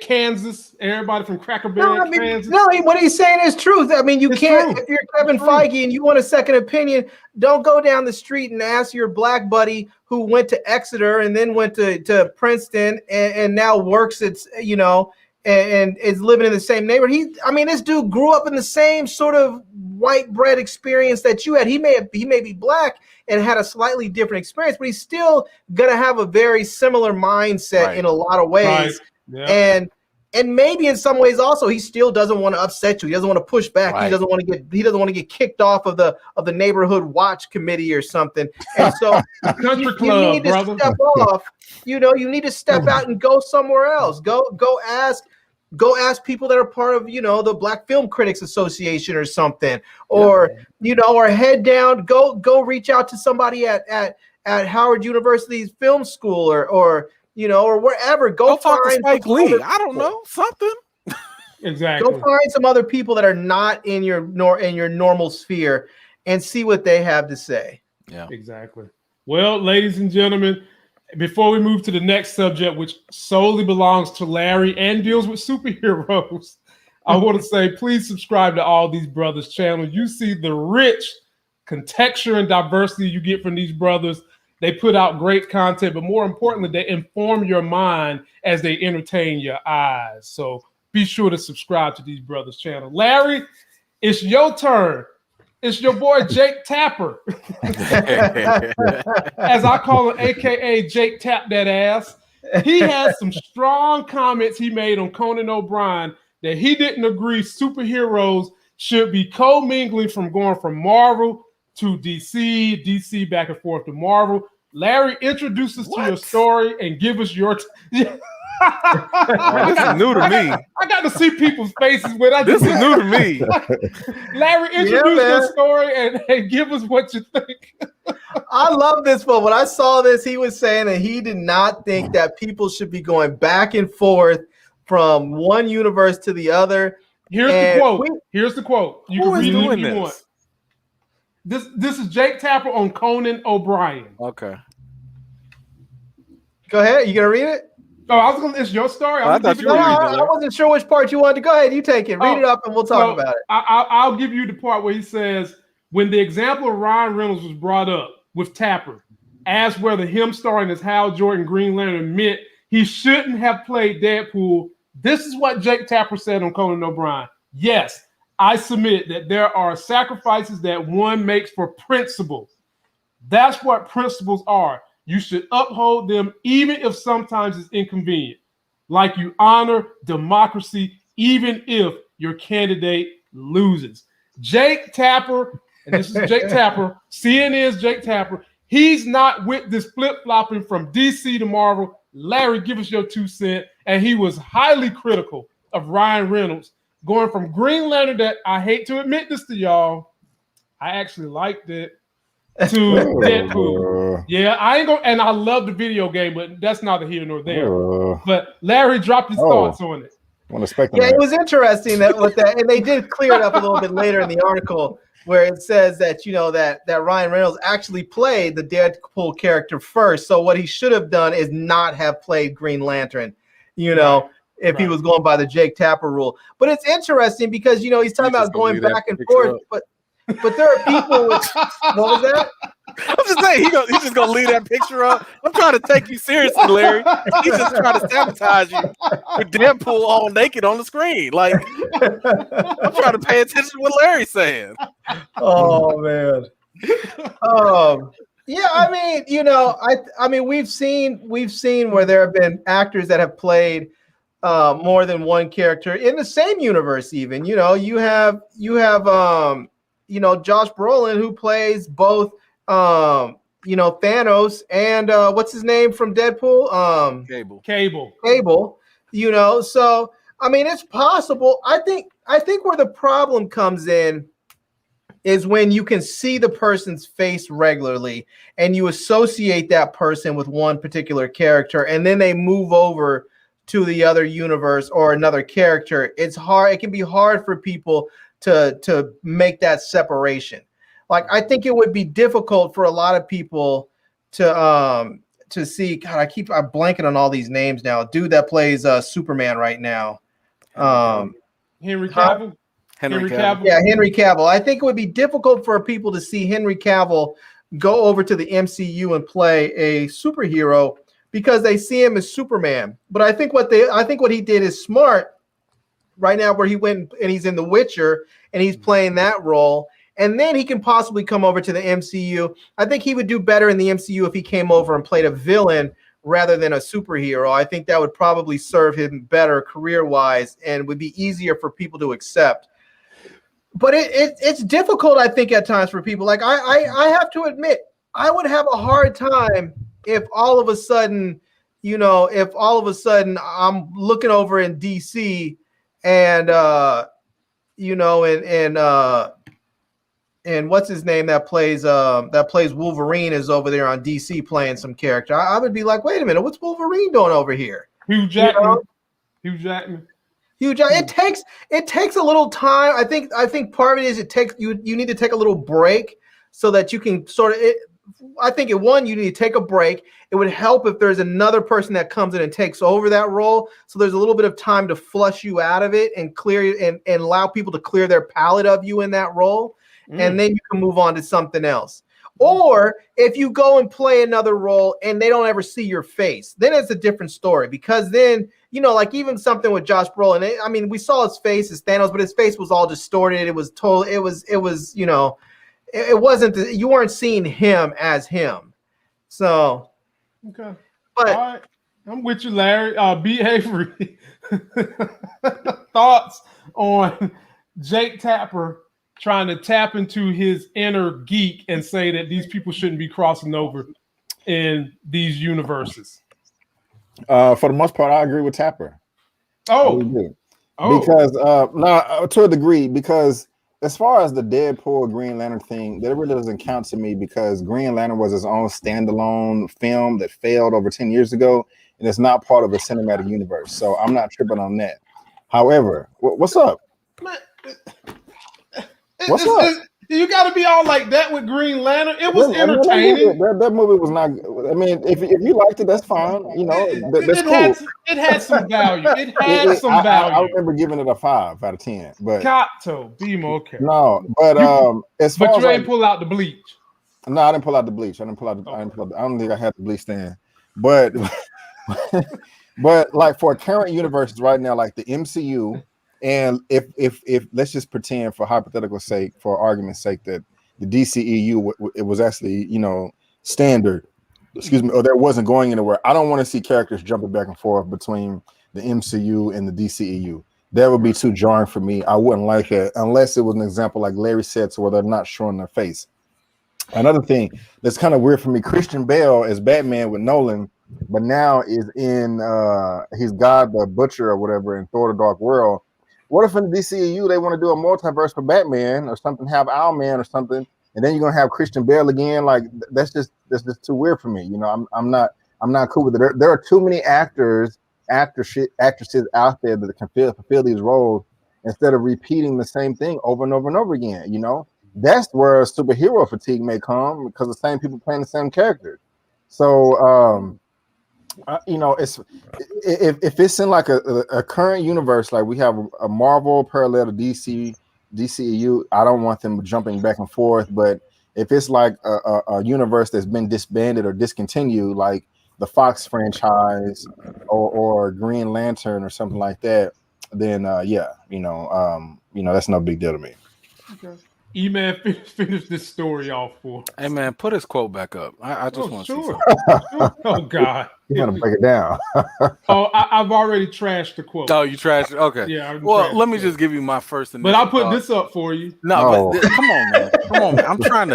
Kansas. Everybody from Cracker Bread, Kansas. No, what he's saying is truth. I mean, it's can't. True. If you're Kevin Feige and you want a second opinion, don't go down the street and ask your black buddy who went to Exeter and then went to Princeton and now works at, you know, and is living in the same neighborhood. This dude grew up in the same sort of white bread experience that you had. He may be black and had a slightly different experience, but he's still gonna have a very similar mindset in a lot of ways. Right. Yeah. And maybe in some ways also he still doesn't want to upset you. He doesn't want to push back. Right. He doesn't want to get kicked off of the neighborhood watch committee or something. And so country club, need to step off. You know, you need to step out and go somewhere else. Go ask people that are part of, you know, the Black Film Critics Association or something, or you know, or head down, go reach out to somebody at Howard University's film school or you know, or wherever. Go talk to Spike Lee. I don't know, something. Exactly. Go find some other people that are not in your normal sphere and see what they have to say. Yeah, exactly. Well, ladies and gentlemen, before we move to the next subject, which solely belongs to Larry and deals with superheroes, I want to say, please subscribe to all these brothers' channels. You see the rich contexture and diversity you get from these brothers. They put out great content, but more importantly, they inform your mind as they entertain your eyes. So be sure to subscribe to these brothers' channel. Larry, it's your turn It's your boy Jake Tapper, as I call him, aka Jake Tap That Ass. He has some strong comments he made on Conan O'Brien that he didn't agree superheroes should be commingling from going from Marvel to DC, DC back and forth to Marvel. Larry, introduce us to your story and give us your. This is new to me. I got to see people's faces when I. This is new to me. Larry, introduce your story and give us what you think. I love this, but when I saw this, he was saying that he did not think that people should be going back and forth from one universe to the other. Here's the quote. Here's the quote. You Who can is read it doing if you this? want. This is Jake Tapper on Conan O'Brien. Okay. Go ahead. You gonna read it? Oh, I was gonna. It's your story. I thought you were reading it. I wasn't sure which part you wanted to. Go ahead. You take it. Read it up, and we'll talk about it. I'll give you the part where he says, when the example of Ryan Reynolds was brought up with Tapper, asked whether him starring as Hal Jordan Green Lantern meant he shouldn't have played Deadpool. This is what Jake Tapper said on Conan O'Brien. Yes, I submit that there are sacrifices that one makes for principle. That's what principles are. You should uphold them even if sometimes it's inconvenient. Like you honor democracy even if your candidate loses. Jake Tapper, and this is Jake Tapper, CNN's Jake Tapper, he's not with this flip-flopping from DC to Marvel. Larry, give us your 2 cents. And he was highly critical of Ryan Reynolds going from Green Lantern, that I hate to admit this to y'all, I actually liked it, to Deadpool. Yeah, I ain't gonna, and I love the video game, but that's neither here nor there. But Larry dropped his thoughts on it. It was interesting that with that, and they did clear it up a little bit later in the article where it says that that Ryan Reynolds actually played the Deadpool character first. So what he should have done is not have played Green Lantern, if he was going by the Jake Tapper rule. But it's interesting because he's talking about going back and forth, but there are people with what was that? I'm just saying he's just gonna leave that picture up. I'm trying to take you seriously, Larry. He's just trying to sabotage you with Deadpool all naked on the screen. Like I'm trying to pay attention to what Larry's saying. Oh man. Yeah, I mean, we've seen where there have been actors that have played more than one character in the same universe. Even you have Josh Brolin, who plays both Thanos and what's his name from Deadpool? Cable. So I mean, it's possible. I think where the problem comes in is when you can see the person's face regularly and you associate that person with one particular character, and then they move over to the other universe or another character. It's hard. It can be hard for people to make that separation. Like, I think it would be difficult for a lot of people to see. God, I'm blanking on all these names now. Dude that plays Superman right now. Henry Cavill. Henry Cavill. Yeah, Henry Cavill. I think it would be difficult for people to see Henry Cavill go over to the MCU and play a superhero because they see him as Superman. But I think what he did is smart right now, where he went and he's in The Witcher and he's playing that role. And then he can possibly come over to the MCU. I think he would do better in the MCU if he came over and played a villain rather than a superhero. I think that would probably serve him better career-wise and would be easier for people to accept. But it's difficult, I think, at times for people. Like I have to admit, I would have a hard time if all of a sudden, I'm looking over in DC and and what's his name that plays Wolverine is over there on DC playing some character. I would be like, wait a minute, what's Wolverine doing over here? Hugh Jackman. Hugh Jackman. It takes a little time. I think part of it is you need to take a little break so that you can I think you need to take a break. It would help if there's another person that comes in and takes over that role. So there's a little bit of time to flush you out of it and clear and allow people to clear their palate of you in that role. And then you can move on to something else. Or if you go and play another role and they don't ever see your face, then it's a different story, because then, like even something with Josh Brolin, we saw his face as Thanos, but his face was all distorted. It was total. It was it wasn't. You weren't seeing him as him. So okay, but all right, I'm with you, Larry. B. Avery, thoughts on Jake Tapper trying to tap into his inner geek and say that these people shouldn't be crossing over in these universes? For the most part, I agree with Tapper. Oh, because to a degree, because as far as the Deadpool Green Lantern thing, that really doesn't count to me because Green Lantern was his own standalone film that failed over 10 years ago, and it's not part of a cinematic universe. So I'm not tripping on that. However, what's up? What's up? You got to be all like that with Green Lantern. It was entertaining. That movie was not. I mean, if you liked it, that's fine. You know, that's cool. It had some value. It had some value. I remember giving it a 5 out of 10. But got to be more careful. No, but as far but you as ain't pull out the bleach. No, I didn't pull out the bleach. I don't think I had the bleach then. But but like for current universes right now, like the MCU. And if let's just pretend for hypothetical sake, for argument's sake, that the DCEU it was actually standard, or that wasn't going anywhere. I don't want to see characters jumping back and forth between the MCU and the DCEU. That would be too jarring for me. I wouldn't like it unless it was an example like Larry said, to where they're not showing their face. Another thing that's kind of weird for me: Christian Bale as Batman with Nolan, but now is in he's God the Butcher or whatever in Thor: The Dark World. What if in the DCEU they want to do a multiverse for Batman or something, have Owlman or something, and then you're gonna have Christian Bale again? Like that's just too weird for me. I'm not cool with it. There are too many actresses out there that can fulfill these roles instead of repeating the same thing over and over and over again. That's where superhero fatigue may come because the same people playing the same characters. So it's if it's in like a current universe, like we have a Marvel parallel to DCEU, I don't want them jumping back and forth. But if it's like a universe that's been disbanded or discontinued, like the Fox franchise or Green Lantern or something like that, then that's no big deal to me. Okay. E-Man, finish this story off for. Hey man, put his quote back up. I just want to see something. Oh God, you want to break it down? I've already trashed the quote. Oh, you trashed it? Okay. Yeah. Well, let me just give you my first. But I'll put this up for you. No, but come on, man. Come on, man. I'm trying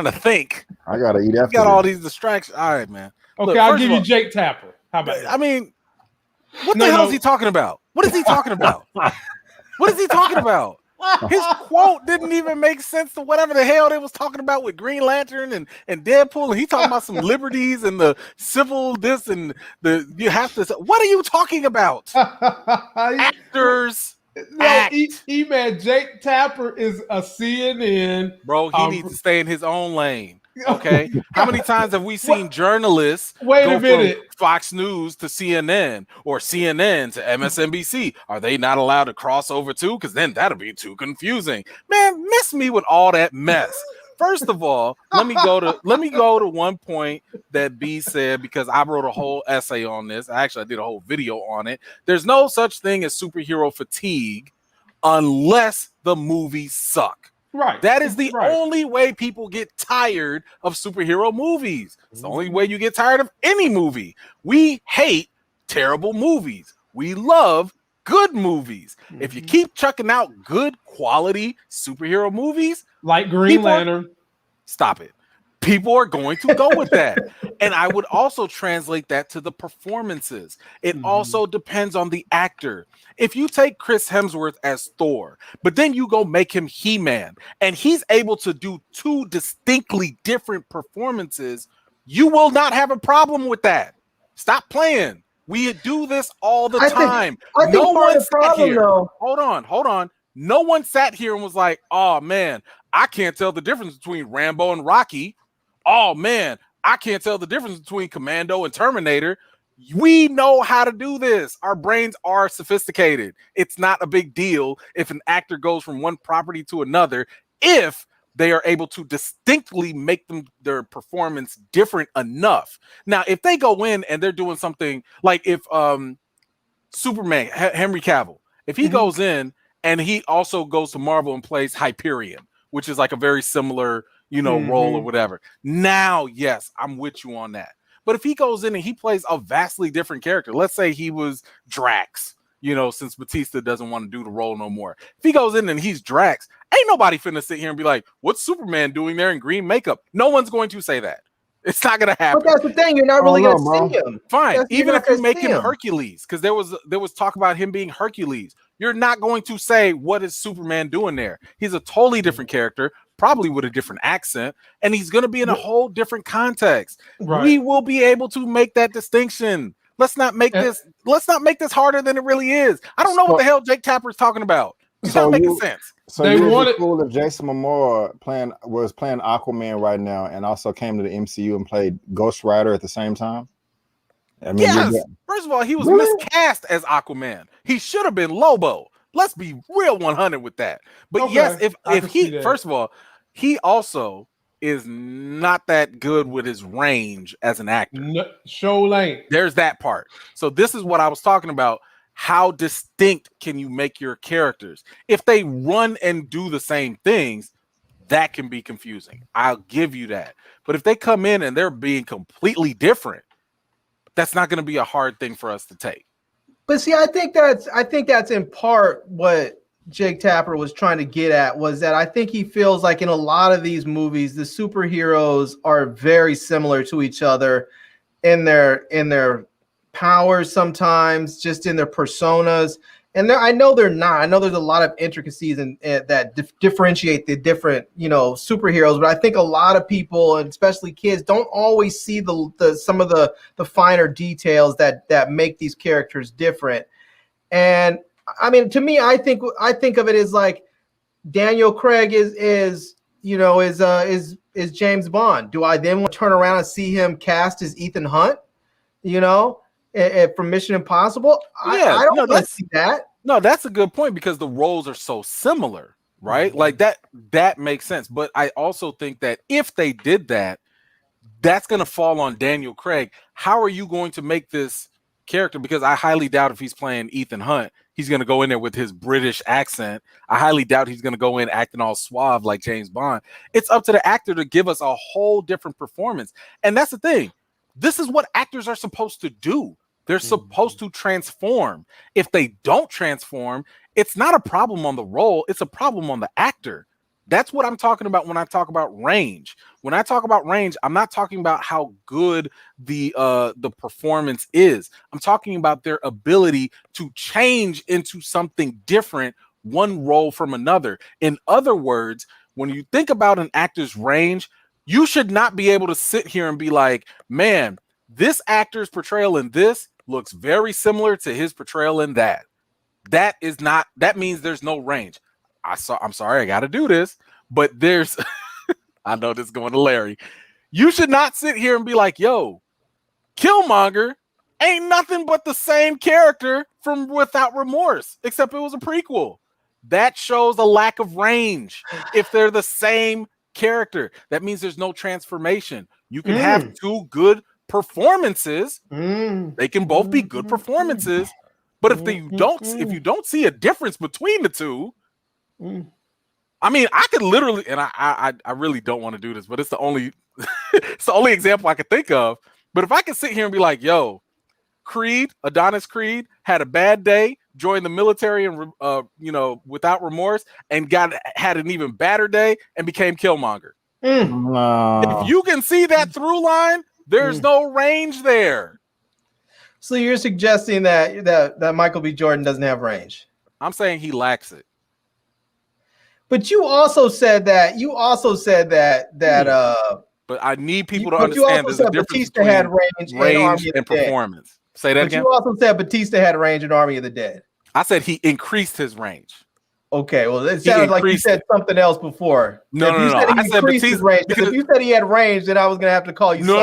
to think. I gotta eat after. You got all these distractions. All right, man. Okay, I'll give you Jake Tapper. How about that? I mean, what the hell is he talking about? What is he talking about? What is he talking about? His quote didn't even make sense to whatever the hell they was talking about with Green Lantern and Deadpool, and he talking about some liberties and the civil this and the you have to. What are you talking about? Actors. No, E-Man, Jake Tapper is a CNN. Bro, he needs to stay in his own lane. Okay. How many times have we seen journalists go from Fox News to CNN or CNN to MSNBC? Are they not allowed to cross over too? Because then that'll be too confusing. Man, miss me with all that mess. First of all, let me go to one point that B said, because I wrote a whole essay on this. I did a whole video on it. There's no such thing as superhero fatigue unless the movies suck. Right. That is the only way people get tired of superhero movies. It's the only way you get tired of any movie. We hate terrible movies. We love good movies. If you keep chucking out good quality superhero movies, like Green Lantern, stop it. People are going to go with that. And I would also translate that to the performances. It also depends on the actor. If you take Chris Hemsworth as Thor, but then you go make him He-Man, and he's able to do two distinctly different performances, you will not have a problem with that. Stop playing. We do this all the time. No one sat here. Hold on. No one sat here and was like, oh man, I can't tell the difference between Rambo and Rocky. Oh man, I can't tell the difference between Commando and Terminator. We know how to do this. Our brains are sophisticated. It's not a big deal if an actor goes from one property to another, if they are able to distinctly make their performance different enough. Now, if they go in and they're doing something like if Superman, Henry Cavill, if he goes in and he also goes to Marvel and plays Hyperion, which is like a very similar, role or whatever. Now, yes, I'm with you on that. But if he goes in and he plays a vastly different character, let's say he was Drax, since Batista doesn't want to do the role no more. If he goes in and he's Drax, ain't nobody finna sit here and be like, what's Superman doing there in green makeup? No one's going to say that. It's not gonna happen. But that's the thing. You're not really gonna see him. Fine. Even if you make him Hercules, because there was talk about him being Hercules. You're not going to say, what is Superman doing there? He's a totally different character, probably with a different accent, and he's going to be in a whole different context. Right. We will be able to make that distinction. Let's not make this harder than it really is. I don't know what the hell Jake Tapper is talking about. It's not making sense. So they wanted cool if Jason Momoa was playing Aquaman right now and also came to the MCU and played Ghost Rider at the same time. I mean, yes. First of all, he was miscast as Aquaman. He should have been Lobo. Let's be real 100 with that. But yes, if he first of all, he also is not that good with his range as an actor. No, show lane. There's that part. So this is what I was talking about. How distinct can you make your characters? If they run and do the same things, that can be confusing. I'll give you that. But if they come in and they're being completely different, that's not going to be a hard thing for us to take. But see, I think that's in part what Jake Tapper was trying to get at, was that I think he feels like in a lot of these movies, the superheroes are very similar to each other in their powers, sometimes just in their personas. And I know they're not. I know there's a lot of intricacies that differentiate the different, superheroes. But I think a lot of people, and especially kids, don't always see some of the finer details that make these characters different. And I mean, to me, I think of it as like Daniel Craig is James Bond. Do I then want to turn around and see him cast as Ethan Hunt? From Mission Impossible? Yeah, I don't want to see that. No, that's a good point because the roles are so similar, right? Like that makes sense. But I also think that if they did that, that's going to fall on Daniel Craig. How are you going to make this character? Because I highly doubt if he's playing Ethan Hunt, he's going to go in there with his British accent. I highly doubt he's going to go in acting all suave like James Bond. It's up to the actor to give us a whole different performance. And that's the thing. This is what actors are supposed to do. They're supposed to transform. If they don't transform, it's not a problem on the role. It's a problem on the actor. That's what I'm talking about when I talk about range. When I talk about range, I'm not talking about how good the performance is. I'm talking about their ability to change into something different, one role from another. In other words, when you think about an actor's range, you should not be able to sit here and be like, man, this actor's portrayal in this looks very similar to his portrayal in that. That means there's no range. I'm sorry, I got to do this, but there's, I know this is going to Larry. You should not sit here and be like, yo, Killmonger ain't nothing but the same character from Without Remorse, except it was a prequel. That shows a lack of range. If they're the same character, that means there's no transformation. You can have two good performances. They can both be good performances, but if you don't see a difference between the two, I mean, I could literally, and I really don't want to do this, but it's the only example I could think of. But if I could sit here and be like, yo, Adonis Creed had a bad day, joined the military and Without Remorse, and had an even badder day and became Killmonger. If you can see that through line, there's no range there. So you're suggesting that Michael B. Jordan doesn't have range? I'm saying he lacks it. But you also said that. But I need people to understand there's a difference Batista between had range and performance. Say that again. You also said Batista had range in Army of the Dead. I said he increased his range. Okay, well, it sounded like you said something else before. No. I said Batista. Range, if you said he had range, then I was gonna have to call you. No.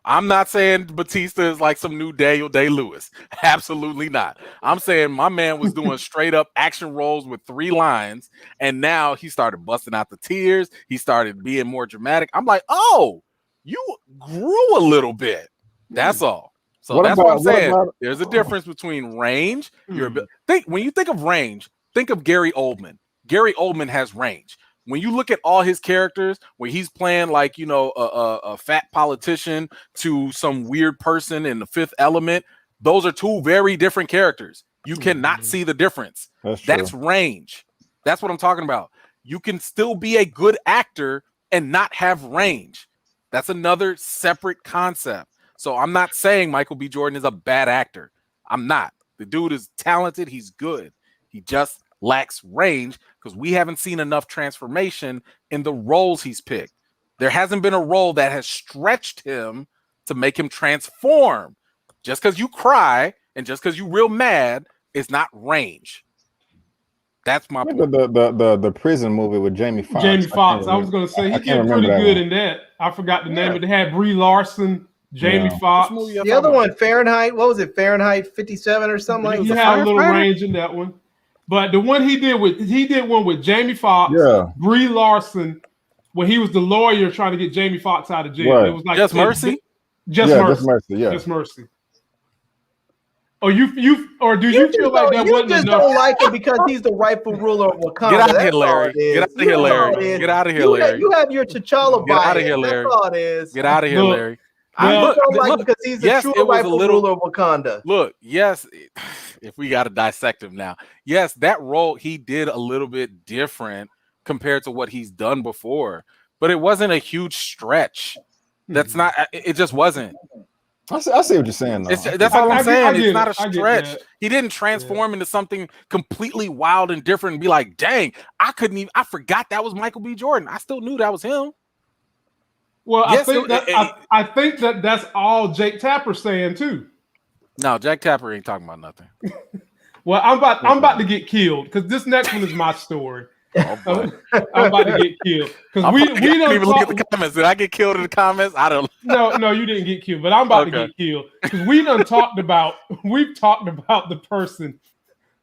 I'm not saying Batista is like some new Daniel Day-Lewis. Absolutely not. I'm saying my man was doing straight up action roles with 3 lines, and now he started busting out the tears. He started being more dramatic. I'm like, oh, you grew a little bit. That's all. So what I'm saying. There's a difference between range. When you think of range. Think of Gary Oldman. Gary Oldman has range. when you look at all his characters, where he's playing like, you know, a fat politician to some weird person in The Fifth Element, those are two very different characters. You cannot see the difference. That's range. That's what I'm talking about. You can still be a good actor and not have range. That's another separate concept. So I'm not saying Michael B. Jordan is a bad actor. I'm not. The dude is talented. He's good. He just lacks range because we haven't seen enough transformation in the roles he's picked. There hasn't been a role that has stretched him to make him transform. Just because you cry and just because you're real mad is not range. That's my point. The prison movie with Jamie Foxx. Jamie Foxx. I was going to say he did pretty good in that. I forgot the name of it. They had Brie Larson, Jamie Foxx. The other one, Fahrenheit. What was it? Fahrenheit 57 or something like that. He had a little range in that one. But the one he did one with Jamie Foxx, Brie Larson, when he was the lawyer trying to get Jamie Foxx out of jail. Right. It was like Just Mercy. Just Mercy. Or do you feel like that wasn't just enough? don't like him because he's the rightful ruler of Wakanda. Get out of here, Larry. Get out of here, Larry. Get out of here, Larry. You have your T'Challa bias. Get out of here, Larry. That's all it is. Get out of here, Larry. I don't like him because he's the true rightful ruler of Wakanda. Look, yes, if we got to dissect him now, yes, that role he did a little bit different compared to what he's done before, but it wasn't a huge stretch. That's not. It just wasn't. I see what you're saying. That's all I'm saying. It's not a stretch. He didn't transform into something completely wild and different and be like, dang, I forgot that was Michael B. Jordan. I still knew that was him. Well, yes, I think that's all Jake Tapper's saying too. No, Jack Tapper ain't talking about nothing. Well, I'm about to get killed because this next one is my story. I'm about to get killed because we don't even look at the comments. Did I get killed in the comments? I don't. No, you didn't get killed, but I'm about to get killed because we've talked about the person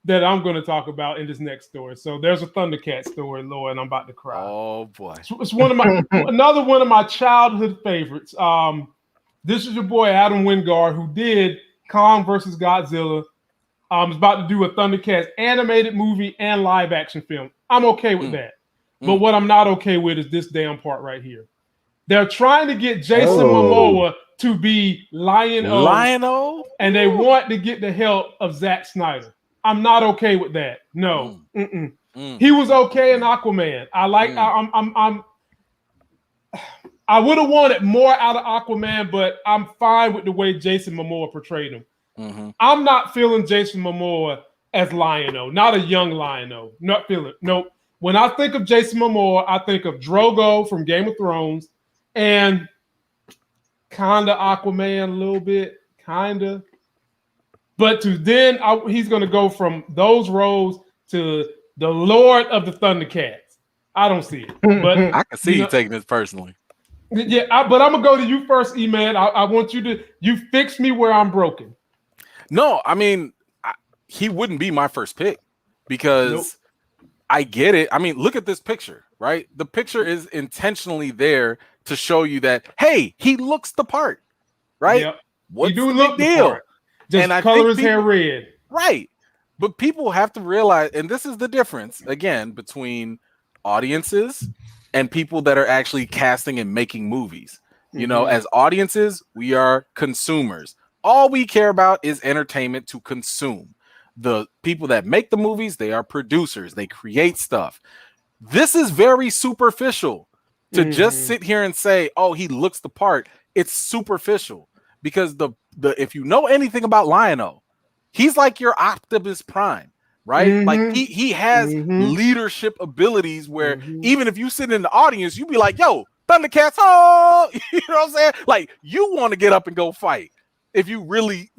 that I'm going to talk about in this next story. So there's a Thundercat story, Lord, and I'm about to cry. Oh boy, it's another one of my childhood favorites. This is your boy Adam Wingard who did Kong versus Godzilla. Is about to do a Thundercats animated movie and live action film. I'm okay with that. But what I'm not okay with is this damn part right here. They're trying to get Jason Momoa to be Lion-O, and they want to get the help of Zack Snyder. I'm not okay with that. No. He was okay in Aquaman. I would have wanted more out of Aquaman, but I'm fine with the way Jason Momoa portrayed him. I'm not feeling Jason Momoa as Lion-O, not a young Lion-O. Not feeling. Nope. When I think of Jason Momoa, I think of Drogo from Game of Thrones and kinda Aquaman a little bit, kinda. But he's going to go from those roles to the Lord of the Thundercats. I don't see it. But I can see you taking this personally. Yeah, but I'm gonna go to you first, E-Man. I want you fix me where I'm broken. No, I mean, he wouldn't be my first pick because I get it. I mean, look at this picture, right? The picture is intentionally there to show you that, hey, he looks the part, right? Yep. What's he do the look big the deal? part. Just color his hair red. Right. But people have to realize, and this is the difference, again, between audiences and people that are actually casting and making movies. You know, as audiences, we are consumers. All we care about is entertainment to consume. The people that make the movies, they are producers. They create stuff. This is very superficial to just sit here and say, oh, he looks the part. It's superficial because the if you know anything about Lion-O, he's like your Optimus Prime, right? Like he has leadership abilities where even if you sit in the audience, you be like, yo, Thundercats, oh, you know what I'm saying? Like you want to get up and go fight if you really,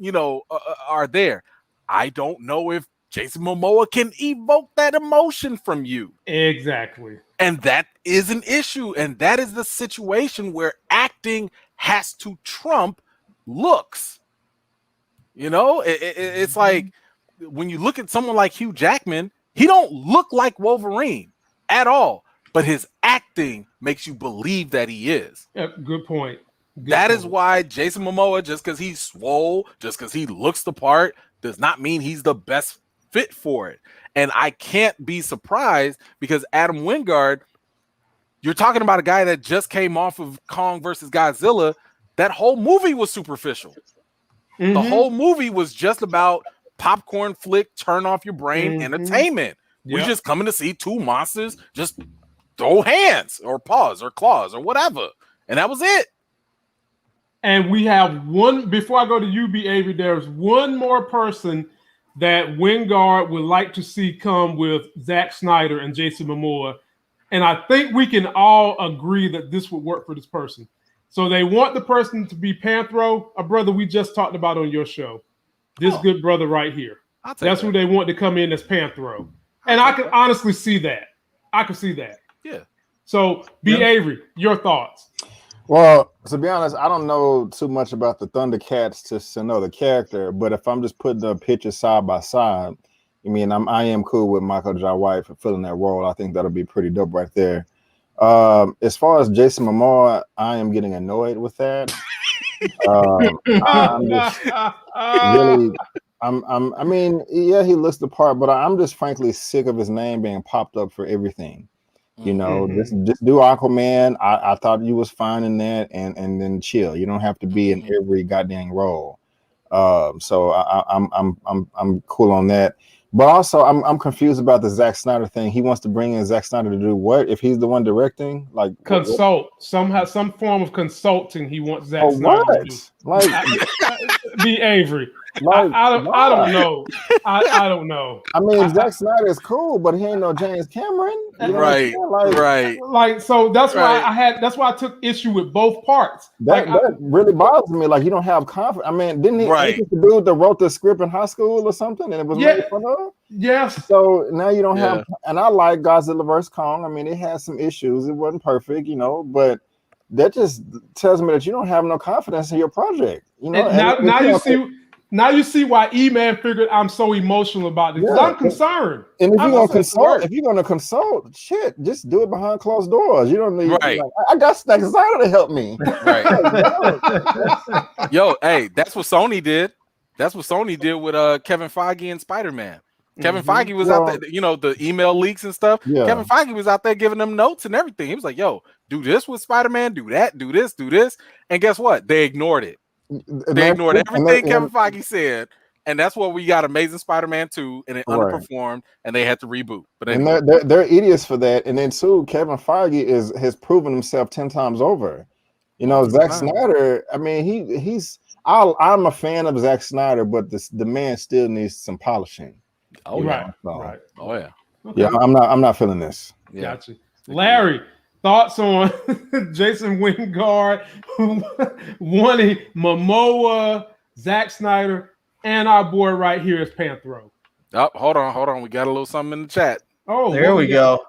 are there. I don't know if Jason Momoa can evoke that emotion from you. Exactly. And that is an issue. And that is the situation where acting has to trump looks. It's like when you look at someone like Hugh Jackman, he don't look like Wolverine at all, but his acting makes you believe that he is. Good point. That is why Jason Momoa, just because he's swole, just because he looks the part, does not mean he's the best fit for it. And I can't be surprised because Adam Wingard You're talking about a guy that just came off of Kong versus Godzilla. That whole movie was superficial. Mm-hmm. The whole movie was just about popcorn flick, turn off your brain, entertainment. We're just coming to see two monsters just throw hands or paws or claws or whatever. And that was it. And we have one, before I go to UB Avery, there's one more person that Wingard would like to see come with Zack Snyder and Jason Momoa. And I think we can all agree that this would work for this person. So they want the person to be Panthro, a brother we just talked about on your show. This good brother right here. That's who they want to come in as Panthro. And I can honestly see that. I can see that. Yeah. So, B. Avery, your thoughts? Well, to be honest, I don't know too much about the Thundercats to know the character, but if I'm just putting the pictures side by side, I mean, I am cool with Michael Jai White for filling that role. I think that'll be pretty dope right there. As far as Jason Momoa, I am getting annoyed with that. I'm just really, I mean, yeah, he looks the part, but I'm just frankly sick of his name being popped up for everything. You know, just do Aquaman. I thought you was fine in that, and then chill. You don't have to be in every goddamn role. So I'm cool on that. But also, I'm confused about the Zack Snyder thing. He wants to bring in Zack Snyder to do what? If he's the one directing, like consult somehow, some form of consulting. He wants Zack Snyder to do. Like B. Avery. Like, I don't know. I don't know. I mean, Zack Snyder is cool, but he ain't no James Cameron. You know right. Like, so that's why that's why I took issue with both parts. That really bothers me. Like, you don't have confidence. I mean, didn't he ain't the dude that wrote the script in high school or something, and it was made fun of? Yes. So now you don't have, and I like Godzilla vs. Kong. I mean, it had some issues. It wasn't perfect, you know, but that just tells me that you don't have no confidence in your project. You know, now you see why E-Man figured I'm so emotional about this. I'm concerned. And if you're gonna consult, shit, just do it behind closed doors. You don't need. Like, I got Zack Snyder to help me. Right. Yo, hey, that's what Sony did. That's what Sony did with Kevin Feige and Spider-Man. Kevin Feige was out there, you know, the email leaks and stuff. Yeah. Kevin Feige was out there giving them notes and everything. He was like, yo, do this with Spider-Man, do that, do this, do this. And guess what? They ignored it. They ignored everything Kevin Feige said. And that's what we got Amazing Spider-Man 2, and it underperformed, and they had to reboot. But they're idiots for that. And then too, Kevin Feige has proven himself 10 times over. You know, Zack Snyder, I mean, I'm a fan of Zack Snyder, but the man still needs some polishing. Oh, right. Oh, yeah. Okay. Yeah, I'm not feeling this. Yeah. Gotcha. Larry, thoughts on Jason Wingard wanting Momoa, Zack Snyder, and our boy right here is Panthro. Oh, hold on. We got a little something in the chat. Oh, there we go.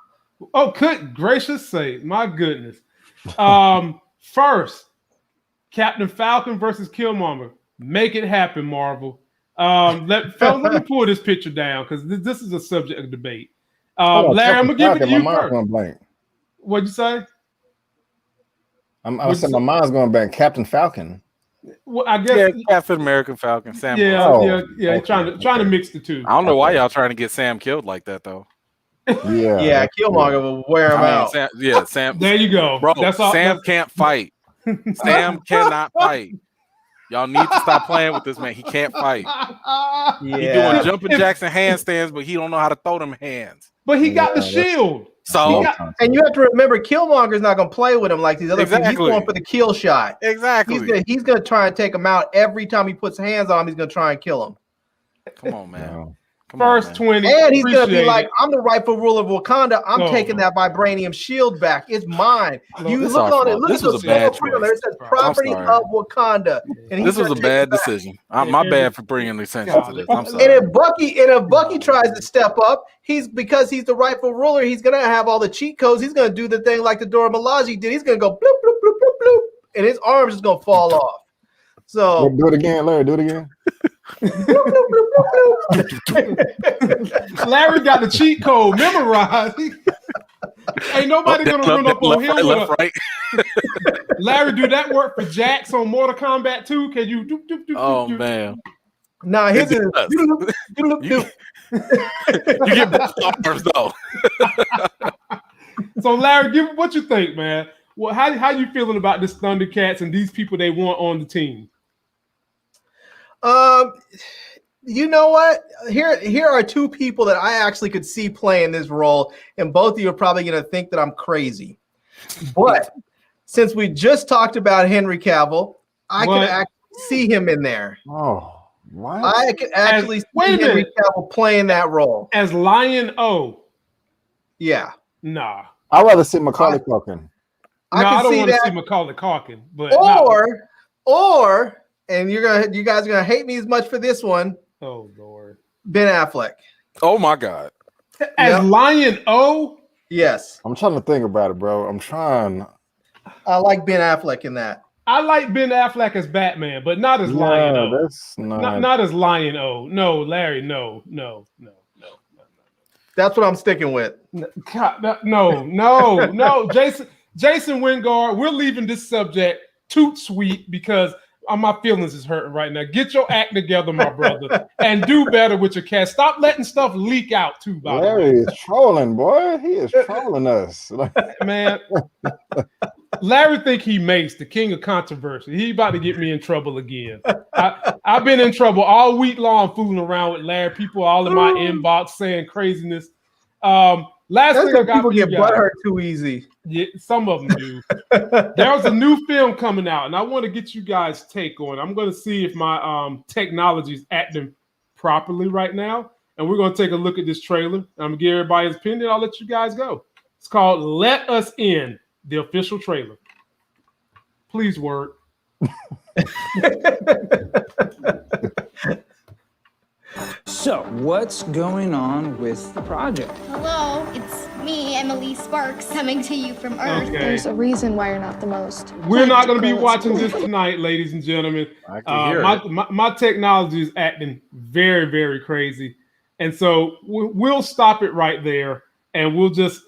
Oh, good gracious sake. My goodness. First, Captain Falcon versus Killmonger. Make it happen, Marvel. Let me pull this picture down because this is a subject of debate. Larry, I'm gonna give it to you first. What'd you say? I said my mind's going blank. Captain Falcon. Well, I guess Captain American Falcon. Sam. Okay. Trying to mix the two. I don't know why y'all trying to get Sam killed like that though. Yeah, Killmonger will wear him out. Sam. There you go, bro. Sam can't fight. Sam cannot fight. Y'all need to stop playing with this man. He can't fight. He doing jumping jacks and handstands, but he don't know how to throw them hands. But he got the shield. So and you have to remember, Killmonger's not going to play with him like these other people. He's going for the kill shot. Exactly. He's going to try and take him out every time he puts hands on him. He's going to try and kill him. Come on, man. First 20. And he's going to be like, I'm the rightful ruler of Wakanda. I'm taking that vibranium shield back. It's mine. You look on it. Look at the small trailer. It says property of Wakanda. And this was a bad decision. My bad for bringing attention to this. I'm sorry. And if Bucky tries to step up, because he's the rightful ruler, he's going to have all the cheat codes. He's going to do the thing like the Dora Milaje did. He's going to go bloop, bloop, bloop, bloop, bloop, and his arm's just going to fall off. So do it again, Larry. Do it again. Larry got the cheat code memorized. Ain't nobody gonna run up on him. Right. Larry, do that work for Jax on Mortal Kombat 2? Can you do? Oh man. Nah, his is you get both arms though. So Larry, what you think, man? Well, how you feeling about this Thundercats and these people they want on the team? You know what? Here are two people that I actually could see playing this role, and both of you are probably going to think that I'm crazy. But since we just talked about Henry Cavill, I can actually see him in there. Oh, what? I could actually see Henry Cavill playing that role as Lion-O. Yeah. Nah. I'd rather see Macaulay Culkin. I don't want to see Macaulay Culkin, but or and you guys are gonna hate me as much for this one. Oh Lord. Ben Affleck. Oh my God. As Lion-O? Yes. I'm trying to think about it, bro. I'm trying. I like Ben Affleck in that. I like Ben Affleck as Batman, but not as Lion-O. That's not as Lion-O. No, Larry, no. That's what I'm sticking with. God, no. Jason Wingard, we're leaving this subject toot sweet because my feelings is hurting right now. Get your act together, my brother, and do better with your cat. Stop letting stuff leak out too. Larry is trolling, boy. He is trolling us, man. Larry think he Mace, the king of controversy. He about to get me in trouble again. I've been in trouble all week long fooling around with Larry. People all in my inbox saying craziness. Last thing I got people for you get guys. butthurt too easy. Yeah, some of them do. There's a new film coming out, and I want to get you guys' take on it. I'm going to see if my technology is acting properly right now, and we're going to take a look at this trailer. I'm going to give everybody his opinion. I'll let you guys go. It's called Let Us In, the official trailer. Please work. So, what's going on with the project? Hello, it's me, Emily Sparks, coming to you from Earth. Okay. There's a reason why you're not the most. We're not going to be watching this tonight, ladies and gentlemen. I can hear it. My technology is acting very, very crazy. And so we'll stop it right there, and we'll just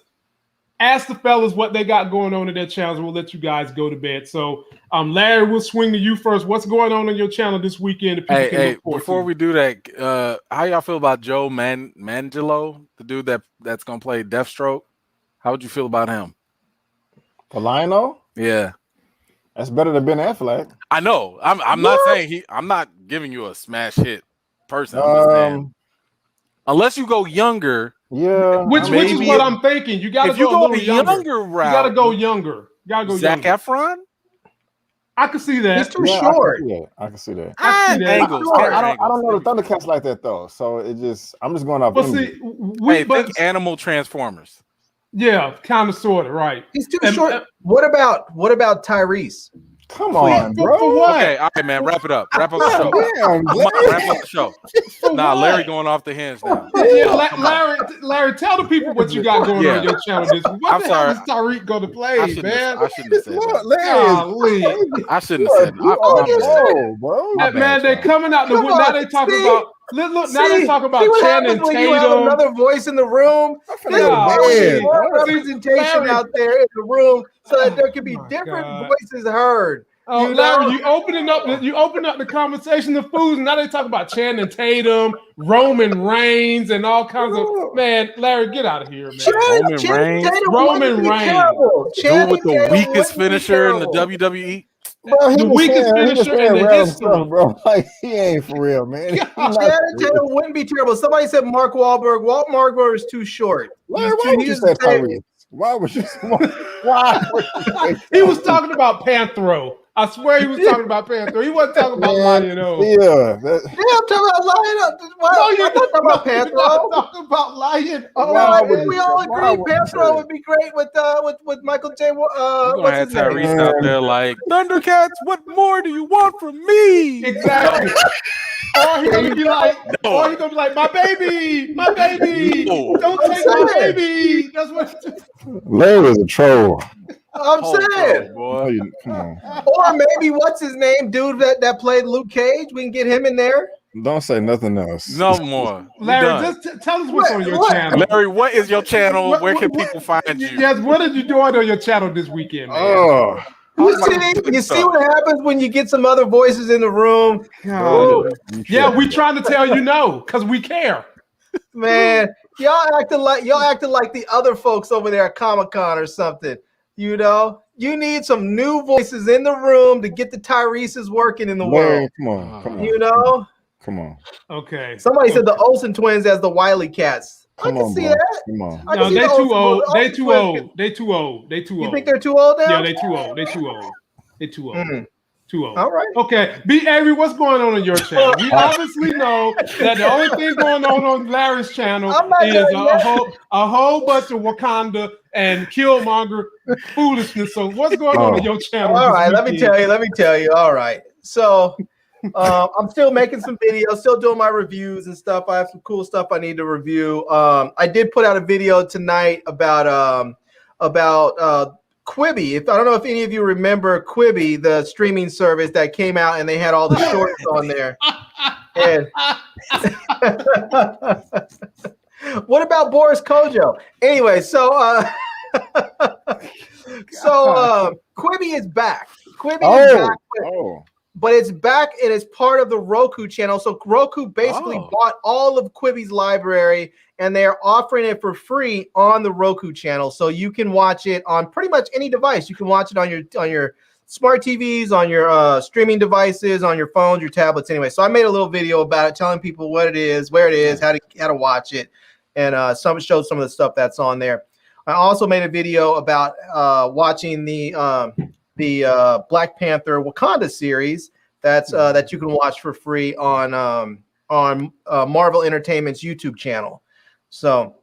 ask the fellas what they got going on in their channels, and we'll let you guys go to bed. So, Larry, we'll swing to you first. What's going on your channel this weekend? Hey, before we do that, how y'all feel about Joe Manganiello, the dude that's gonna play Deathstroke? How would you feel about him? For Lion-O? Yeah, that's better than Ben Affleck. I know. I'm not saying I'm not giving you a smash hit person. I'm just saying, unless you go younger. Yeah, which is what I'm thinking. You got to go a little younger route. You got to go younger. You got to go Zac younger. Efron. I can see that. He's too short. I can see that. I don't know the Thundercats like that though. So I'm just going off. But see, think Animal Transformers. Yeah, kind of, sort of, right. He's too short. What about Tyrese? Come on, bro. For what? Okay, all right, man. Wrap it up. Wrap up the show. Wrap up the show. Nah, Larry going off the hinge now. Yeah, Larry, tell the people what you got going on your channel this week. What I'm the sorry. hell is Tariq going to play, man? I shouldn't have said that. Larry, I shouldn't have said that. Bro. Man, they're coming out the window. Now they talking about. Look, now they talk about Channing Tatum. You have another voice in the room. There's more representation out there in the room, so that there can be different voices heard. Larry, you opening up the conversation of foods, and now they talk about Channing Tatum, Roman Reigns, and all kinds of Larry, get out of here, man. Roman Reigns, dude with the weakest finisher in the WWE. Bro, the weakest finisher in the history, bro. Like, he ain't for real, man. Channing Tatum wouldn't be terrible. Somebody said Mark Wahlberg. Mark Wahlberg is too short. Larry, why would you say Tyrese? Why would you? Why? He was talking about Panthro. I swear he was talking about Panthro. He wasn't talking about Lion-O. Yeah, I'm talking about Lion-O. No, you're not talking about Panthro. You're not talking about Lion-O. No, I think we all agree Panthro would be great with Michael J. You're gonna have Tyrese out there like Thundercats. What more do you want from me? Exactly. Or he's gonna be like, my baby, don't take my baby. That's what. Larry is a troll. I'm saying, boy. Come on. Or maybe what's his name, dude that played Luke Cage? We can get him in there. Don't say nothing else. No more. Larry, just tell us what's on your channel. Larry, what is your channel? Where can people find you? Yes, what are you doing on your channel this weekend, man? Oh. You see what happens when you get some other voices in the room? Yeah, we trying to tell you no, because we care. Man, y'all acting like the other folks over there at Comic-Con or something. You know, you need some new voices in the room to get the Tyrese's working in the world. Come on. You know? Come on. Okay. Somebody said the Olsen twins as the Wiley Cats. I can see that. Come on. I can No, see they the too Olsen old. twins. They too old. They too old. They too old. You think they're too old now? Yeah, they too old. They too old. They too old. Too old. All right. Okay. B. Avery, what's going on your channel? We obviously know that the only thing going on Larry's channel is a whole bunch of Wakanda and Killmonger foolishness. So what's going on your channel? All right, let me tell you. All right. So I'm still making some videos, still doing my reviews and stuff. I have some cool stuff I need to review. I did put out a video tonight about Quibi. I don't know if any of you remember Quibi, the streaming service that came out and they had all the shorts on there. And what about Boris Kojo? Anyway, so Quibi is back. Quibi is back. But it's back and it's part of the Roku channel. So Roku basically bought all of Quibi's library and they're offering it for free on the Roku channel. So you can watch it on pretty much any device. You can watch it on your smart TVs, on your streaming devices, on your phones, your tablets. Anyway, so I made a little video about it, telling people what it is, where it is, how to watch it, and showed some of the stuff that's on there. I also made a video about watching the Black Panther Wakanda series that you can watch for free on Marvel Entertainment's YouTube channel. So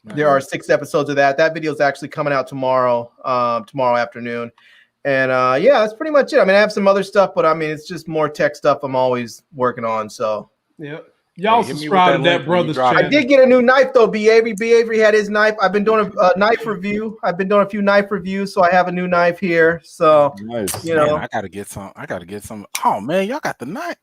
there are 6 episodes of that. That video is actually coming out tomorrow afternoon. And yeah, that's pretty much it. I mean, I have some other stuff, but I mean, it's just more tech stuff I'm always working on. So yeah. Y'all subscribe to that brother's channel. I did get a new knife though. B. Avery had his knife. I've been doing a knife review. I've been doing a few knife reviews, so I have a new knife here. So you know, I gotta get some. Oh man, y'all got the knife.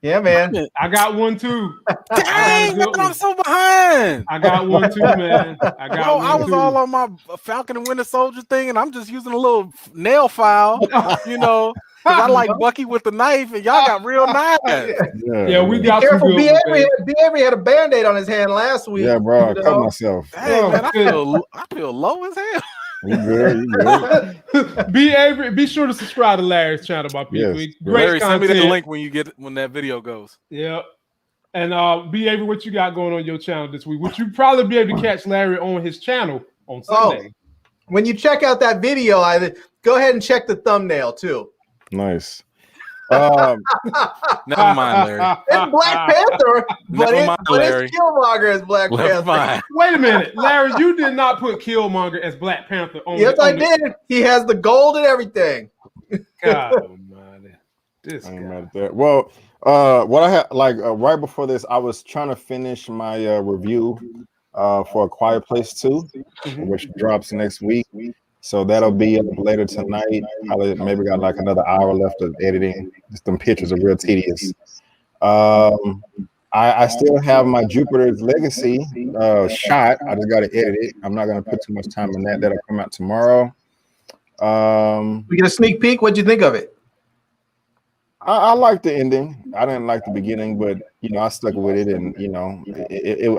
Yeah, man. I got one too. Dang, man, I'm so behind. I got one too, man. I was all on my Falcon and Winter Soldier thing, and I'm just using a little nail file, you know. Because I like Bucky with the knife, and y'all got real knives. Yeah, we got some good B. Avery had a Band-Aid on his hand last week. Yeah, bro, I cut myself. Dang, man, I feel low as hell. You good. B. Avery, be sure to subscribe to Larry's channel, my people. Yes, Great Larry, content. send me the link when that video goes. Yeah. And B. Avery, what you got going on your channel this week? Would you probably be able to catch Larry on his channel on Sunday? When you check out that video, go ahead and check the thumbnail too. Nice. Never mind, Larry. It's Black Panther, but it's Killmonger as Black Panther. Mind. Wait a minute, Larry, you did not put Killmonger as Black Panther on. Yes, I did. He has the gold and everything. God almighty. This guy. Well, what I had right before this, I was trying to finish my review for A Quiet Place 2, which drops next week. So that'll be up later tonight. Maybe got like another hour left of editing. Just them pictures are real tedious. I still have my Jupiter's Legacy shot. I just got to edit it. I'm not going to put too much time on that. That'll come out tomorrow. We get a sneak peek. What'd you think of it? I liked the ending. I didn't like the beginning, but I stuck with it, and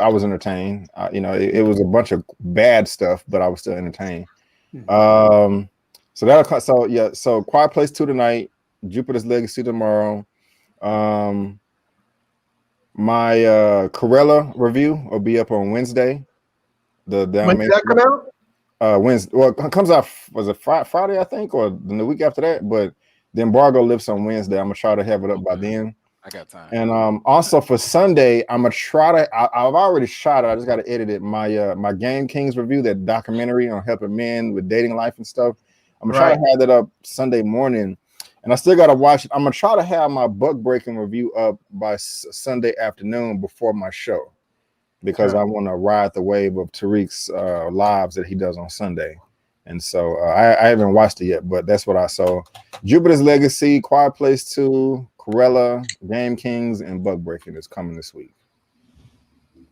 I was entertained. It was a bunch of bad stuff, but I was still entertained. So Quiet Place 2 tonight, Jupiter's Legacy tomorrow. My Cruella review will be up on Wednesday. When did that come out? Wednesday. Well, it comes out, was it Friday, I think, or the week after that? But the embargo lifts on Wednesday. I'm gonna try to have it up by then. I got time. And also for Sunday, I'm gonna try to. I've already shot it. I just got to edit it. My Game Kings review, that documentary on helping men with dating life and stuff. I'm gonna try to have that up Sunday morning, and I still gotta watch it. I'm gonna try to have my Buck Breaking review up by Sunday afternoon before my show, because I want to ride the wave of Tariq's lives that he does on Sunday. And so I haven't watched it yet, but that's what I saw. Jupiter's Legacy, Quiet Place 2, Cruella, Game Kings, and Buck Breaking is coming this week.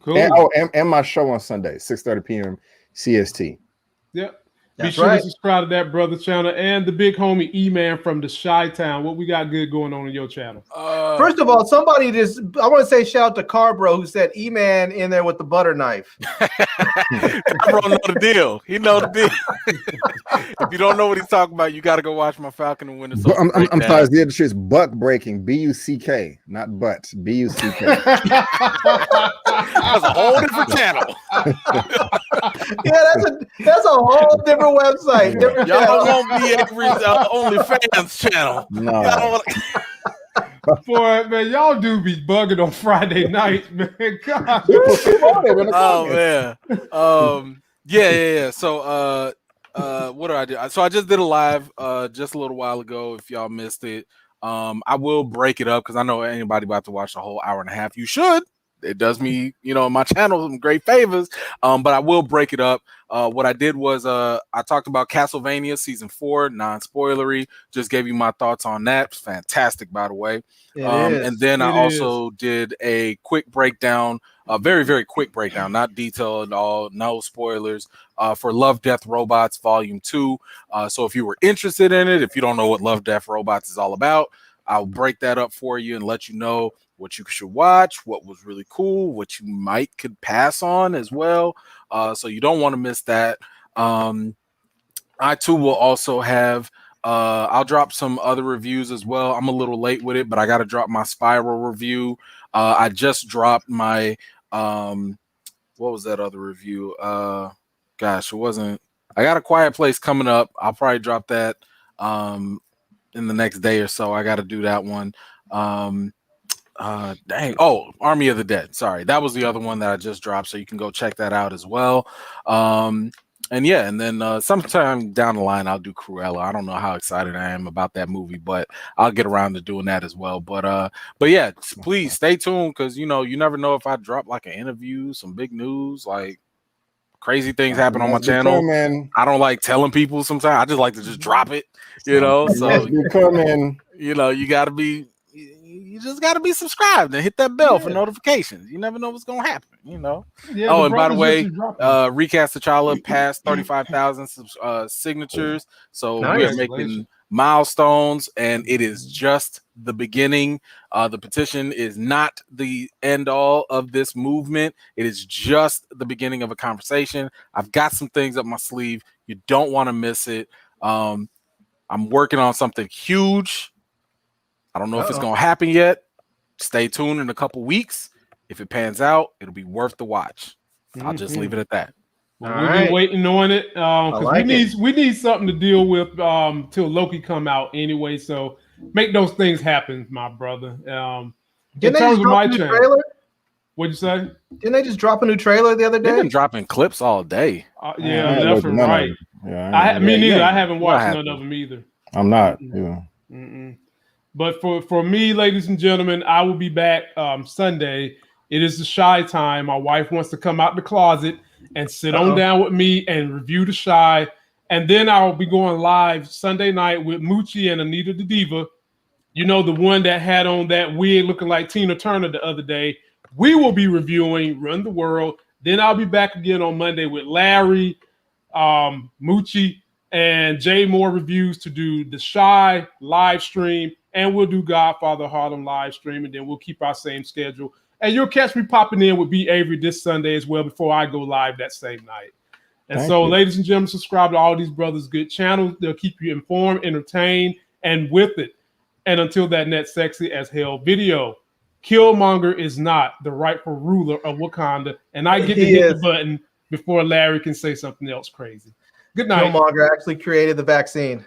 Cool. And my show on Sunday, 6:30 p.m. CST. Yep. Be sure to subscribe to that brother channel and the big homie E-Man from the Chi-Town. What we got good going on your channel? First of all, I want to say shout out to Carbro who said E-Man in there with the butter knife. Carbro know the deal. He know the deal. If you don't know what he's talking about, you got to go watch my Falcon and Winter Soldier. I'm sorry, it's buck breaking, B-U-C-K, not butt, B-U-C-K. That's a whole different channel. Yeah, that's a whole different website. Different Y'all won't be every OnlyFans channel. No. Boy, man, y'all do be bugging on Friday night, man. God. Oh man. Yeah. So what do I do? So I just did a live just a little while ago. If y'all missed it, I will break it up because I know anybody about to watch the whole hour and a half. You should. It does me, my channel some great favors. But I will break it up. What I did was I talked about Castlevania season 4, non-spoilery. Just gave you my thoughts on that. It's fantastic, by the way. And then I also did a quick breakdown, a very, very quick breakdown, not detailed at all, no spoilers, for Love, Death, Robots Volume 2. So if you were interested in it, if you don't know what Love, Death, Robots is all about, I'll break that up for you and let you know what you should watch, what was really cool, what you could pass on as well. So you don't want to miss that. I too will also have I'll drop some other reviews as well. I'm a little late with it, but I got to drop my Spiral review. I just dropped my what was that other review? Gosh, it wasn't. I got A Quiet Place coming up. I'll probably drop that in the next day or so. I got to do that one. Dang. Oh, Army of the Dead. Sorry, that was the other one that I just dropped, so you can go check that out as well. And then sometime down the line I'll do Cruella. I don't know how excited I am about that movie, but I'll get around to doing that as well. But yeah, please stay tuned because you never know if I drop like an interview, some big news, like crazy things happen on my channel. I don't like telling people sometimes. I just like to just drop it, So you just gotta be subscribed and hit that bell for notifications. You never know what's gonna happen, Yeah, oh, and by the way, Recast T'Challa passed 35,000 signatures. So we are making milestones, and it is just the beginning. The petition is not the end all of this movement. It is just the beginning of a conversation. I've got some things up my sleeve. You don't want to miss it. I'm working on something huge. I don't know if it's going to happen yet. Stay tuned in a couple weeks. If it pans out, it'll be worth the watch. I'll just leave it at that. Well, we've been waiting on it because we need something to deal with till Loki come out anyway. So make those things happen, my brother. In terms of my channel, what'd you say? Didn't they just drop a new trailer the other day? They've been dropping clips all day. Yeah, left and right. Me neither. I haven't watched none of them either. I'm not. But for me, ladies and gentlemen, I will be back Sunday. It is the Shy time. My wife wants to come out the closet and sit on down with me and review the Shy. And then I'll be going live Sunday night with Moochie and Anita the Diva. The one that had on that wig looking like Tina Turner the other day. We will be reviewing Run the World. Then I'll be back again on Monday with Larry, Moochie, and Jay Moore reviews to do the Shy live stream. And we'll do Godfather Harlem live stream, and then we'll keep our same schedule. And you'll catch me popping in with B. Avery this Sunday as well before I go live that same night. And ladies and gentlemen, subscribe to all these brothers' good channels. They'll keep you informed, entertained, and with it. And until that next sexy as hell video, Killmonger is not the rightful ruler of Wakanda. And I get to hit the button before Larry can say something else crazy. Good night. Killmonger actually created the vaccine.